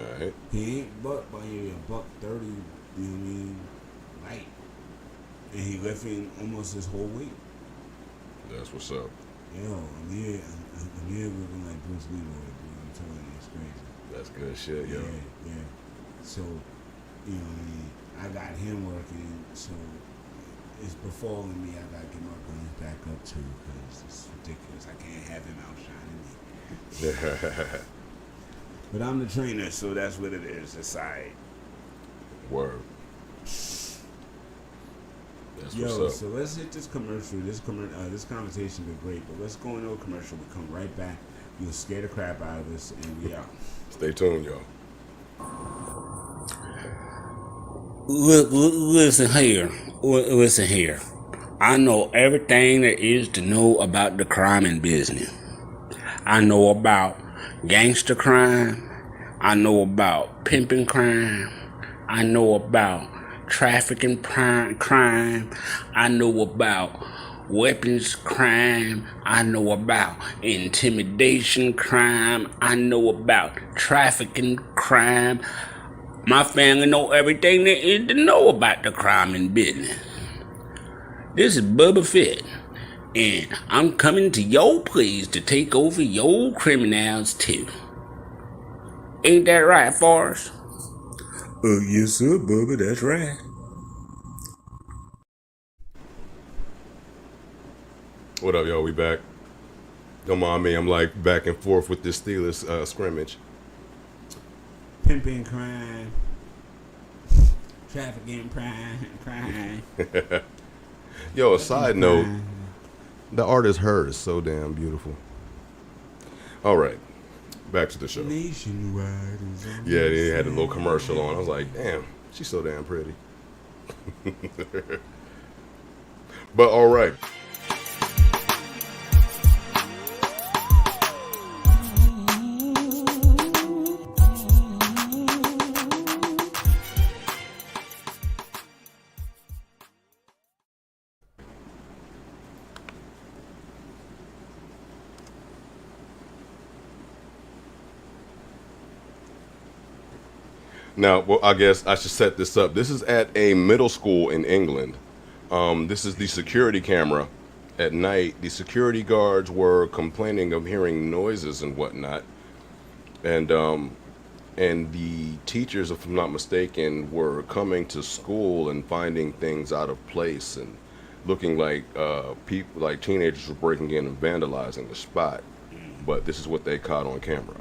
S1: All right.
S2: He ain't buck, but he a buck 30. You know what I mean? Light, and he lifting almost his whole weight.
S1: That's what's up.
S2: Yo, I'm here looking like Bruce Leroy, dude. I'm telling you, it's crazy.
S1: That's good shit, yo.
S2: Yeah. So, you know what I mean? I got him working, so it's befalling me. I gotta get my guns back up too, because it's ridiculous. I can't have him outshining me. But I'm the trainer, so that's what it is. It's alright.
S1: Word. That's
S2: Yo,
S1: what's up.
S2: so let's hit this commercial. This conversation been great, but let's go into a commercial. We come right back. You'll scare the crap out of us, and we out.
S1: Stay tuned, y'all.
S3: Listen here. Listen here. I know everything there is to know about the crime and business. I know about gangster crime. I know about pimping crime. I know about trafficking crime. I know about weapons crime. I know about intimidation crime. I know about trafficking crime. My family know everything there is to know about the crime and business. This is Bubba Fett, and I'm coming to your place to take over your criminals too. Ain't that right, Forrest?
S2: Yes, sir, Bubba. That's right.
S1: What up, y'all? We back. Don't mind me. I'm like back and forth with this Steelers scrimmage.
S2: Pimping crime, trafficking crime.
S1: Yo, a side note, the artist Her is so damn beautiful. All right, back to the show.
S2: Nationwide is on
S1: Yeah,
S2: the
S1: they had a little
S2: side.
S1: commercial on. I was like, damn, she's so damn pretty. But all right. Now, well, I guess I should set this up. This is at a middle school in England. This is the security camera. At night, the security guards were complaining of hearing noises and whatnot, and the teachers, if I'm not mistaken, were coming to school and finding things out of place and looking like people, like teenagers, were breaking in and vandalizing the spot. But this is what they caught on camera.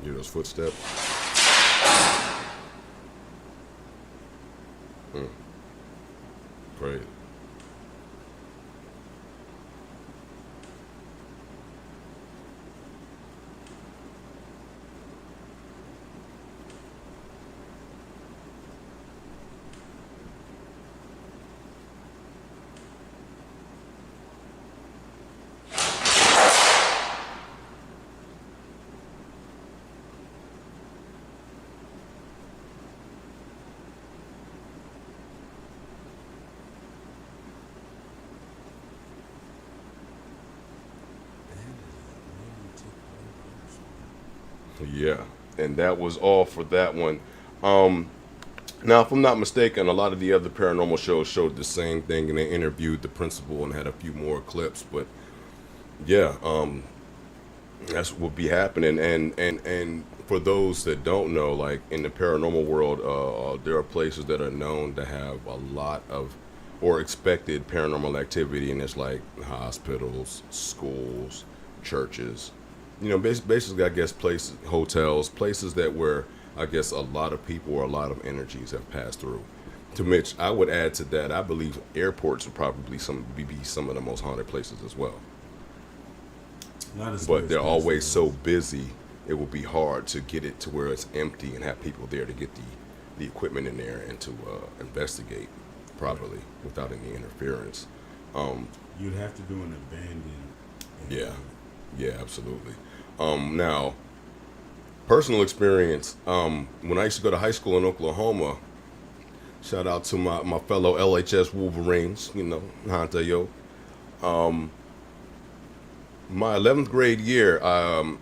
S1: Hear those footsteps? Great. Yeah, and that was all for that one. Now, if I'm not mistaken, a lot of the other paranormal shows showed the same thing, and they interviewed the principal and had a few more clips. But yeah, that's what will be happening. And for those that don't know, like in the paranormal world, there are places that are known to have a lot of or expected paranormal activity, and it's like hospitals, schools, churches. You know, basically, I guess places, hotels, places that where I guess a lot of people or a lot of energies have passed through. To which I would add to that, I believe airports are probably be some of the most haunted places as well.
S2: A lot of
S1: but
S2: sports
S1: they're
S2: do
S1: always so
S2: facilities.
S1: busy. It will be hard to get it to where it's empty and have people there to get the equipment in there and to investigate
S2: Right.
S1: properly without any interference. Um,
S2: You'd have to do an abandoned
S1: yeah,
S2: area.
S1: yeah, absolutely. Now, personal experience. When I used to go to high school in Oklahoma, shout out to my fellow LHS Wolverines, Hanta Yo. My 11th grade year,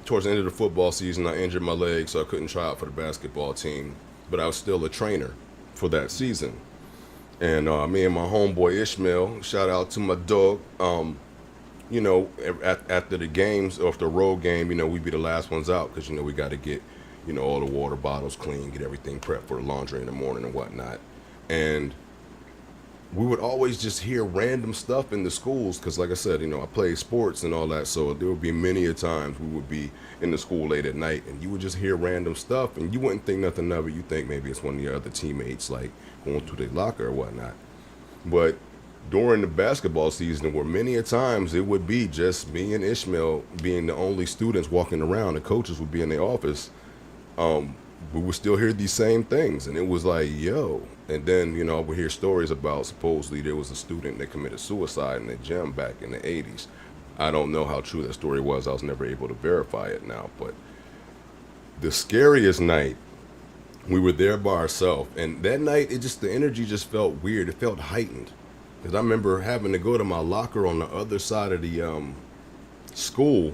S1: towards the end of the football season, I injured my leg, so I couldn't try out for the basketball team. But I was still a trainer for that season. And me and my homeboy Ishmael, shout out to my dog. After the games, or after the road game, we'd be the last ones out because, we got to get, all the water bottles clean, get everything prepped for the laundry in the morning and whatnot. And we would always just hear random stuff in the schools because, like I said, I played sports and all that, so there would be many a times we would be in the school late at night and you would just hear random stuff and you wouldn't think nothing of it. You think maybe it's one of your other teammates like going to their locker or whatnot. But during the basketball season, there were many a times it would be just me and Ishmael being the only students walking around. The coaches would be in the office. We would still hear these same things, and it was like, yo. And then, I would hear stories about supposedly there was a student that committed suicide in the gym back in the 80s. I don't know how true that story was. I was never able to verify it now. But the scariest night, we were there by ourselves. And that night, the energy just felt weird. It felt heightened. Because I remember having to go to my locker on the other side of the school.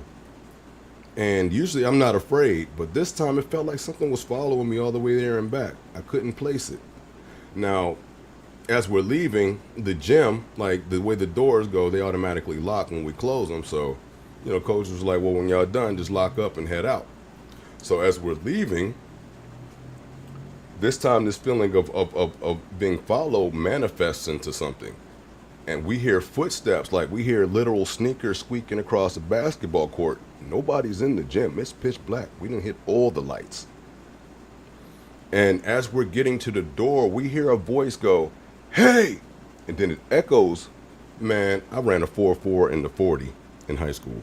S1: And usually I'm not afraid, but this time it felt like something was following me all the way there and back. I couldn't place it. Now, as we're leaving the gym, like the way the doors go, they automatically lock when we close them. So, coach was like, well, when y'all done, just lock up and head out. So as we're leaving, this time this feeling of being followed manifests into something. And we hear footsteps, like we hear literal sneakers squeaking across the basketball court. Nobody's in the gym. It's pitch black. We didn't hit all the lights. And as we're getting to the door, we hear a voice go, "Hey!" And then it echoes. Man, I ran a 4.4 in the 40 in high school.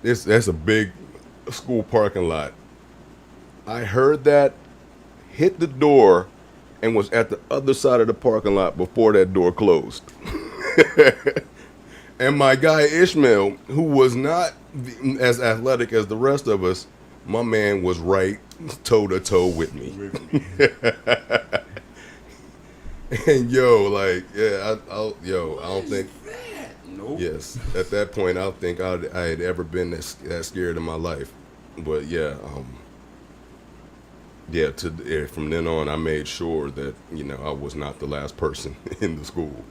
S1: That's a big school parking lot. I heard that, hit the door, and was at the other side of the parking lot before that door closed. And my guy Ishmael, who was not as athletic as the rest of us, my man was right toe to toe with me.
S2: With me.
S1: And yo, like, yeah, I don't think,
S2: Nope.
S1: yes, at that point, I don't think I had ever been that scared in my life. But yeah, from then on, I made sure that I was not the last person in the school.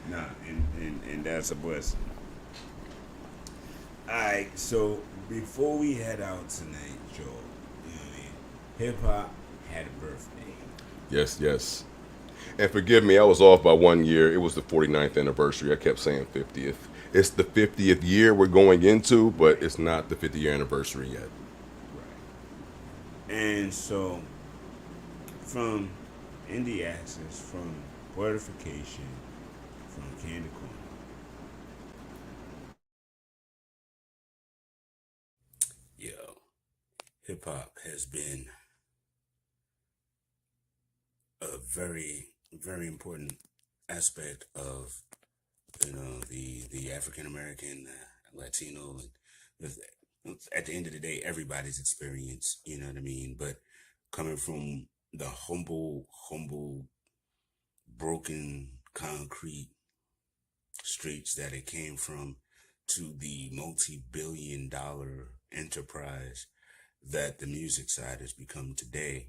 S2: Nah, and that's a blessing. Alright, so before we head out tonight, Joel, you know what I mean? Hip hop had a birthday.
S1: Yes, yes. And forgive me, I was off by 1 year. It was the 49th anniversary. I kept saying 50th. It's the 50th year we're going into, but it's not the 50th year anniversary yet.
S2: Right. And so, from Indie Access, from Blerdification, from Candy Corn.
S3: Yo, hip hop has been a very, very important aspect of the African American, Latino, and with, at the end of the day, everybody's experience. You know what I mean? But coming from the humble, broken concrete streets that it came from to the multi-billion-dollar enterprise that the music side has become today.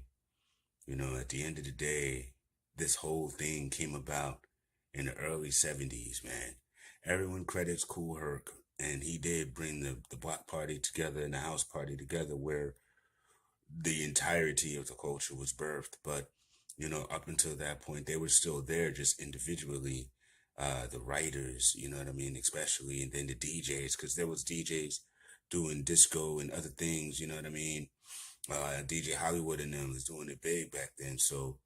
S3: At the end of the day, this whole thing came about in the early 70s, man. Everyone credits Kool Herc, and he did bring the block party together and the house party together where the entirety of the culture was birthed. But, up until that point, they were still there just individually. The writers, you know what I mean, especially, and then the DJs, because there was DJs doing disco and other things, you know what I mean? DJ Hollywood and them was doing it big back then. So,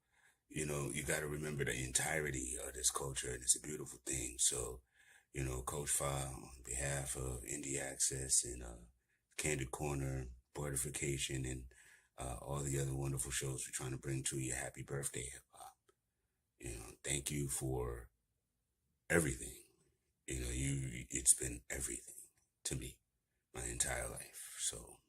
S3: you got to remember the entirety of this culture, and it's a beautiful thing. So, Coach File on behalf of Indie Access and Candid Corner, Blerdification, and all the other wonderful shows we're trying to bring to you. Happy birthday, hip hop. Thank you for everything. It's been everything to me my entire life. So.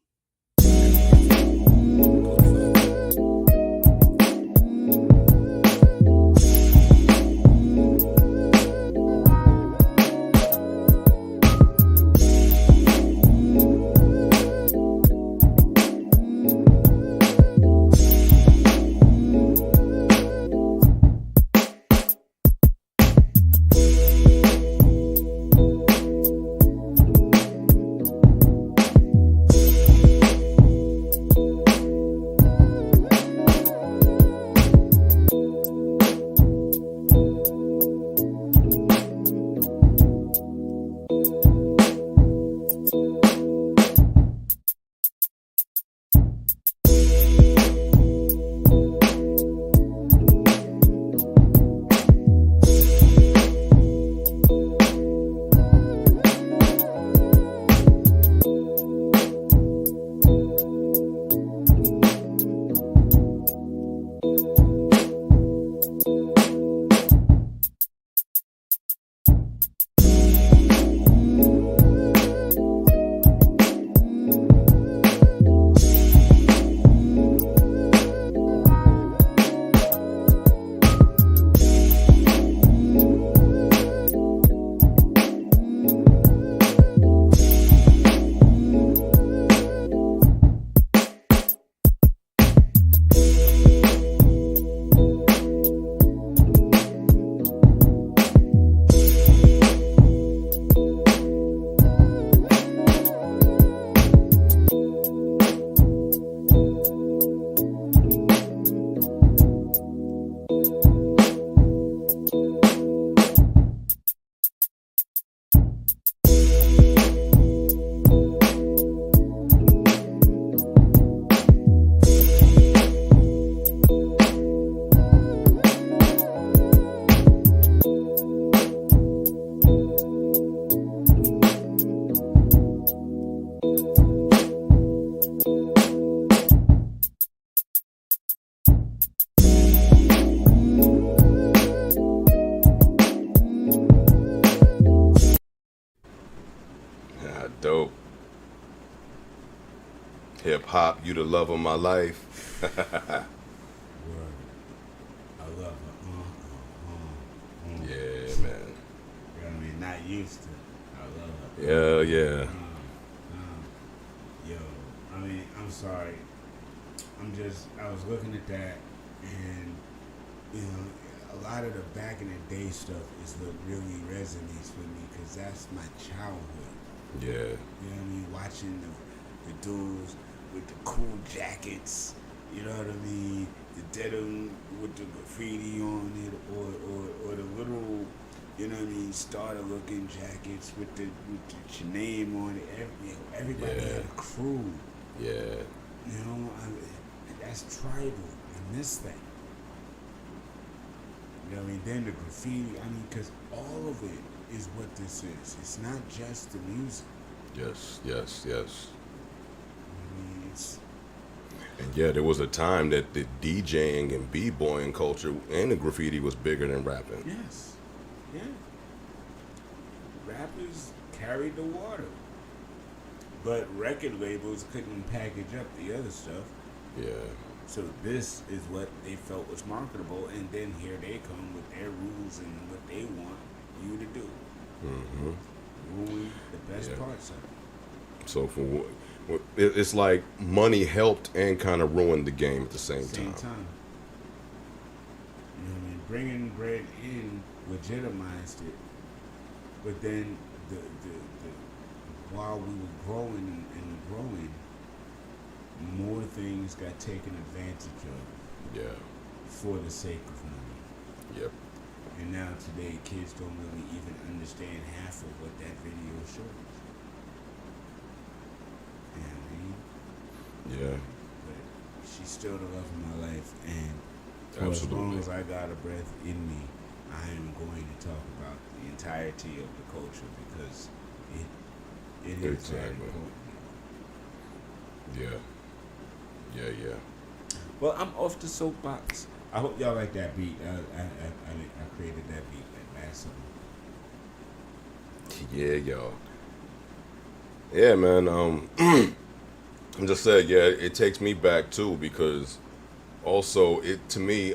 S1: Dope. Hip hop, you the love of my life.
S2: Word. I love it.
S1: Yeah, man.
S2: You know what I mean? Not used to. I love it.
S1: Yeah.
S2: Yo, I mean, I'm sorry. I was looking at that, and, a lot of the back in the day stuff is what really resonates with me, because that's my childhood.
S1: Yeah.
S2: You know what I mean? Watching the dudes with the cool jackets, you know what I mean? The denim with the graffiti on it, or the little, you know what I mean, starter looking jackets with your name on it. Everybody had a crew.
S1: Yeah.
S2: That's tribal. I miss that. You know what I mean? Then the graffiti, because all of it is what this is. It's not just the music.
S1: Yes.
S2: It's...
S1: And yeah, there was a time that the DJing and b-boying culture and the graffiti was bigger than rapping.
S2: Yes. Yeah. Rappers carried the water. But record labels couldn't package up the other stuff.
S1: Yeah.
S2: So this is what they felt was marketable, and then here they come with their rules and what they want you to do.
S1: Mm-hmm.
S2: Ruin the best parts of it.
S1: So it's like money helped and kind of ruined the game at the same time.
S2: You know what I mean? Bringing bread in legitimized it, but then the while we were growing and growing, more things got taken advantage of.
S1: Yeah.
S2: For the sake of money.
S1: Yep.
S2: And now today, kids don't really even understand half of what that video shows. You know what I mean?
S1: Yeah.
S2: But she's still the love of my life, and for as
S1: Absolutely.
S2: long as I got a breath in me, I am going to talk about the entirety of the culture because it is very
S1: Exactly.
S2: important.
S1: Yeah.
S2: Well, I'm off the soapbox. I hope y'all like that beat. I created that beat, that last song.
S1: Yeah, y'all. Yeah, man. I'm just saying, yeah, it takes me back too because also it to me,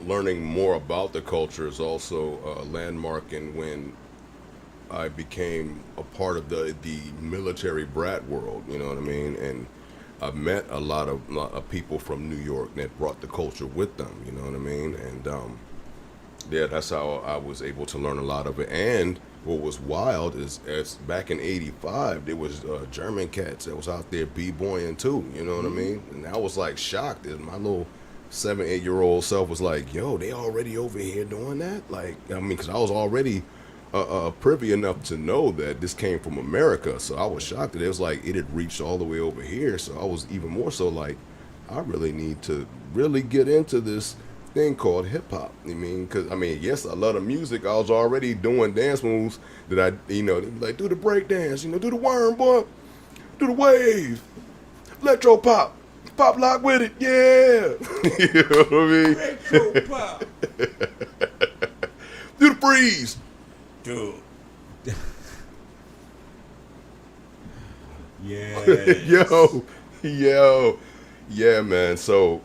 S1: learning more about the culture is also a landmark in when I became a part of the military brat world. You know what I mean? And I've met a lot of people from New York that brought the culture with them. You know what I mean? And yeah, that's how I was able to learn a lot of it. And what was wild is, as back in '85, there was German cats that was out there b-boying too. You know what I mean? And I was like shocked. And my little 7, 8-year-old self was like, "Yo, they already over here doing that?" Like, I mean, because I was already privy enough to know that this came from America. So I was shocked that it was like it had reached all the way over here. So I was even more so like, I really need to really get into this thing called hip hop. I mean, because I mean, yes, I love the music. I was already doing dance moves that they'd be like, do the break dance, do the worm, boy, do the wave, electro pop, pop lock with it, yeah. You know what I mean?
S2: Electro pop.
S1: Do the freeze.
S2: Dude. Yeah.
S1: yo, yeah, man. So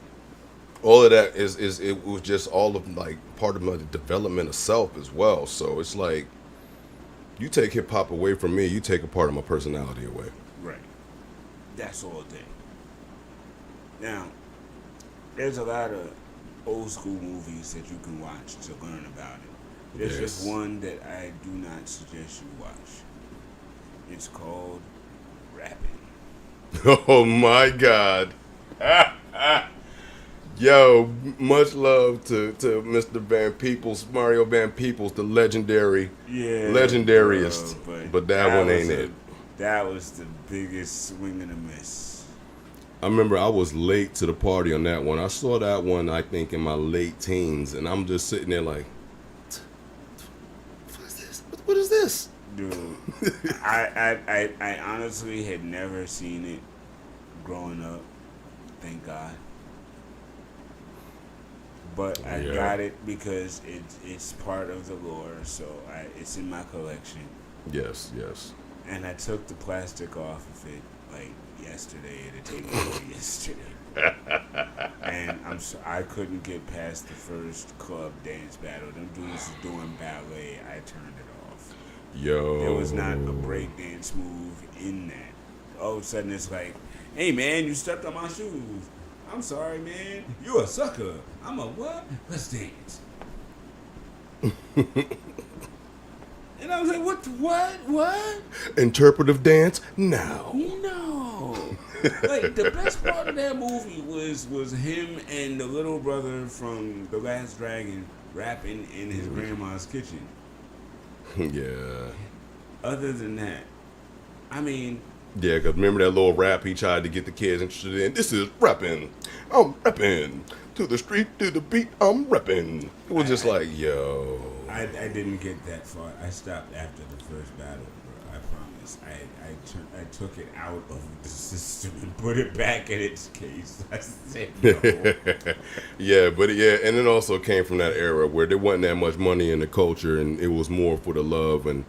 S1: all of that is it was just all of like part of my development of self as well. So it's like you take hip hop away from me, you take a part of my personality away.
S2: Right. That's all day. Now, there's a lot of old school movies that you can watch to learn about it. There's
S1: Yes.
S2: just one that I do not suggest you watch. It's called Rapping.
S1: Oh my God. Yo, much love to Mr. Van Peebles, Mario Van Peebles, the legendariest. But that one ain't it.
S2: That was the biggest swing and a miss.
S1: I remember I was late to the party on that one. I saw that one, I think, in my late teens, and I'm just sitting there like, what is this? What is this?
S2: Dude, I honestly had never seen it growing up. Thank God. But I
S1: Yeah.
S2: got it because it's part of the lore, so it's in my collection.
S1: Yes.
S2: And I took the plastic off of it like yesterday at a table yesterday. And I couldn't get past the first club dance battle. Them dudes was doing ballet. I turned it off.
S1: Yo.
S2: There was not a breakdance move in that. All of a sudden it's like, hey man, you stepped on my shoes. I'm sorry, man. You a sucker. I'm a what? Let's dance. And I was like, what?
S1: Interpretive dance now.
S2: No. Like, the best part of that movie was him and the little brother from The Last Dragon rapping in his grandma's kitchen.
S1: Yeah.
S2: Other than that, I mean,
S1: Yeah, because remember that little rap he tried to get the kids interested in? This is rapping. I'm rapping. To the street, to the beat, I'm rapping. It was just like, yo.
S2: I didn't get that far. I stopped after the first battle, bro. I promise. I took it out of the system and put it back in its case. I said no.
S1: Yeah, but yeah, and it also came from that era where there wasn't that much money in the culture, and it was more for the love. And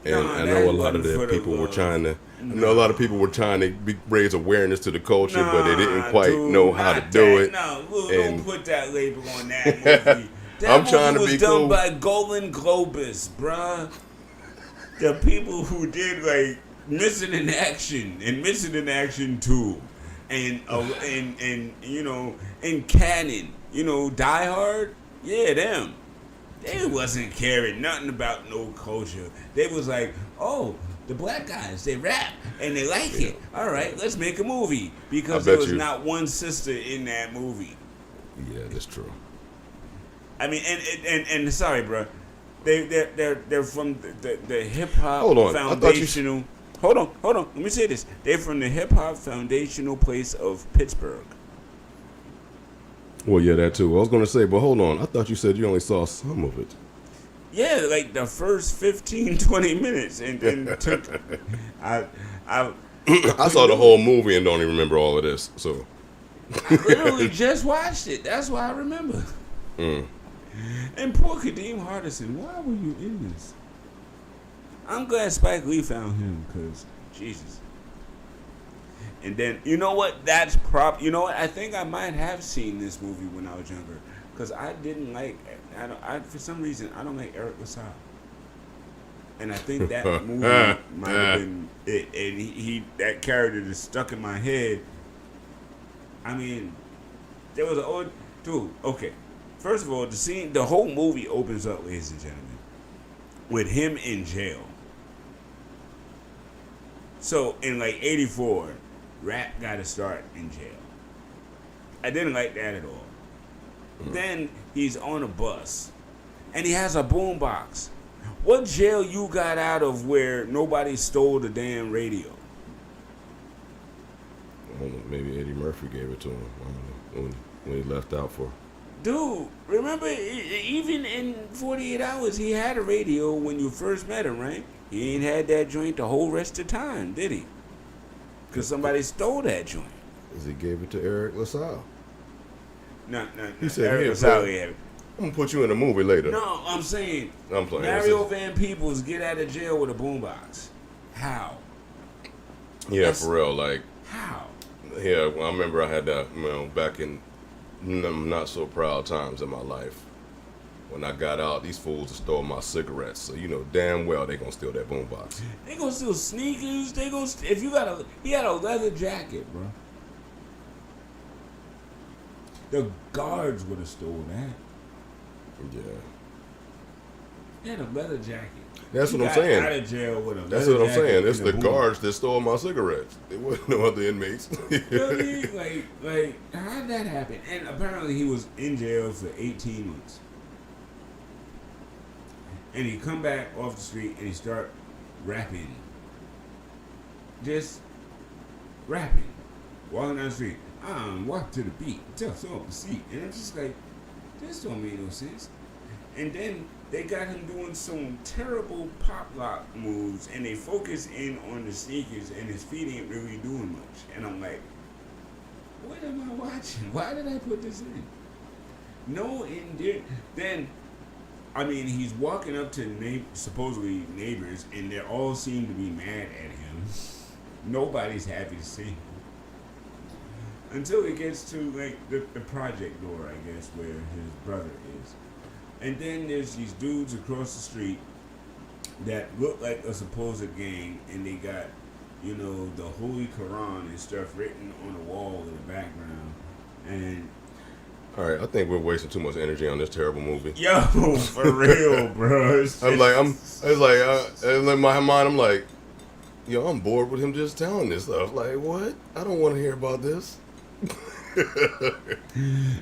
S2: Nah,
S1: I
S2: that
S1: know a lot of
S2: wasn't for
S1: the
S2: the
S1: people were
S2: love.
S1: trying to. I know a lot of people were trying to raise awareness to the culture, but they didn't quite
S2: dude,
S1: know how to
S2: not
S1: do
S2: that.
S1: it.
S2: No,
S1: And-
S2: don't put that label on that movie. That
S1: I'm
S2: movie
S1: trying to
S2: was
S1: be
S2: done
S1: cool.
S2: by Golden Globus, bruh. The people who did like Missing in Action and Missing in Action 2 and Canon, Die Hard, yeah, them. They wasn't caring nothing about no culture. They was like, oh, the black guys, they rap and they like it. All right, let's make a movie because
S1: I
S2: there
S1: bet
S2: was
S1: you-
S2: not one sister in that movie.
S1: Yeah, that's true.
S2: I mean, and sorry, bro, they're from the hip hop
S1: Hold on, I thought you-
S2: foundational. Hold on. Let me say this. They're from the hip hop foundational place of Pittsburgh.
S1: Well, yeah, that too. I was going to say, but hold on. I thought you said you only saw some of it.
S2: Yeah, like the first 15, 20 minutes, and then took. I
S1: I saw the whole movie and don't even remember all of this. So
S2: I literally just watched it. That's why I remember. And poor Kadeem Hardison, why were you in this? I'm glad Spike Lee found him, because Jesus. And then, you know what? You know what? I think I might have seen this movie when I was younger, because I didn't like. For some reason, I don't like Eric LaSalle. And I think that movie might have been it. And he that character just stuck in my head. I mean, there was an old dude. Okay, first of all, the whole movie opens up, ladies and gentlemen, with him in jail. So in like '84, rap got to start in jail. I didn't like that at all. Then he's on a bus, and he has a boombox. What jail you got out of where nobody stole the damn radio?
S1: I don't know, maybe Eddie Murphy gave it to him. I don't know, when he left out for.
S2: Dude, remember, even in 48 Hours, he had a radio when you first met him, right? He ain't had that joint the whole rest of the time, did he? Because somebody stole that joint.
S1: Because he gave it to Eric LaSalle.
S2: No.
S1: He said,
S2: Eric
S1: "Here,
S2: LaSalle
S1: bro,
S2: had it.
S1: I'm going to put you in a movie later."
S2: No, I'm saying
S1: I'm playing.
S2: Mario Van Peebles get out of jail with a boombox. How?
S1: Yeah, for real. Like,
S2: How?
S1: yeah, well, I remember I had that, back in not so proud times in my life. When I got out, these fools stole my cigarettes. So, you know damn well they going to steal that boombox.
S2: They gonna steal sneakers. He had a leather jacket, bro. The guards would have stolen that.
S1: Yeah.
S2: He had a leather jacket.
S1: That's
S2: He
S1: what I'm
S2: got
S1: saying.
S2: Out of jail with a
S1: That's
S2: leather
S1: what I'm
S2: jacket
S1: saying. It's
S2: and a
S1: the
S2: boombox.
S1: guards that stole my cigarettes. It wasn't no other inmates.
S2: Really? Like, how did that happen? And apparently he was in jail for 18 months. And he come back off the street and he start rapping. Just rapping. Walking down the street. Walk to the beat. Tell someone to see. And I'm just like, this don't make no sense. And then they got him doing some terrible pop lock moves, and they focus in on the sneakers, and his feet ain't really doing much. And I'm like, what am I watching? Why did I put this in? No, then, I mean, he's walking up to supposedly neighbors, and they all seem to be mad at him. Nobody's happy to see him. Until he gets to, like, the project door, I guess, where his brother is. And then there's these dudes across the street that look like a supposed gang, and they got, you know, the Holy Quran and stuff written on the wall in the background. And
S1: All right, I think we're wasting too much energy on this terrible movie.
S2: yo, for real, bro.
S1: In my mind, I'm like, yo, I'm bored with him just telling this stuff. Like, what? I don't want to hear about this.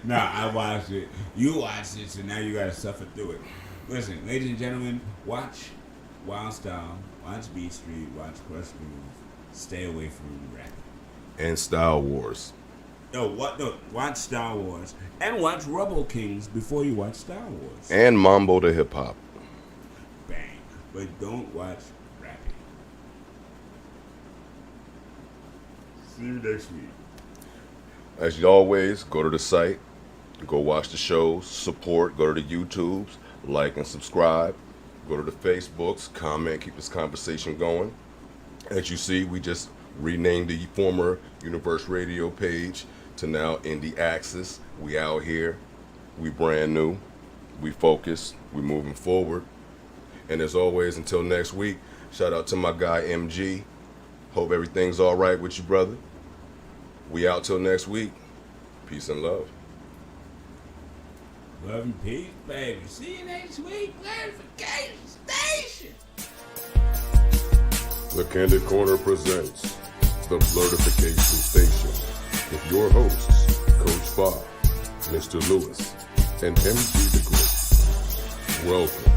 S2: Nah, I watched it. You watched it, so now you gotta suffer through it. Listen, ladies and gentlemen, watch Wild Style, watch Beat Street, watch Crush Groove. Stay away from rap.
S1: And Style Wars.
S2: Watch Star Wars and watch Rebel Kings before you watch Star Wars.
S1: And Mambo the Hip Hop.
S2: Bang. But don't watch rapping. See you next week.
S1: As always, go to the site, go watch the shows, support, go to the YouTubes, like and subscribe, go to the Facebooks, comment, keep this conversation going. As you see, we just renamed the former Universe Radio page to now Indie Axis. We out here, we brand new, we focused, we moving forward. And as always, until next week, shout out to my guy MG. Hope everything's all right with you, brother. We out till next week. Peace and love.
S2: Love and peace, baby. See you next week. Blerdification Station.
S1: The Candid Corner presents the Blerdification Station with your hosts, Coach Bob, Mr. Lewis, and MG the Great. Welcome.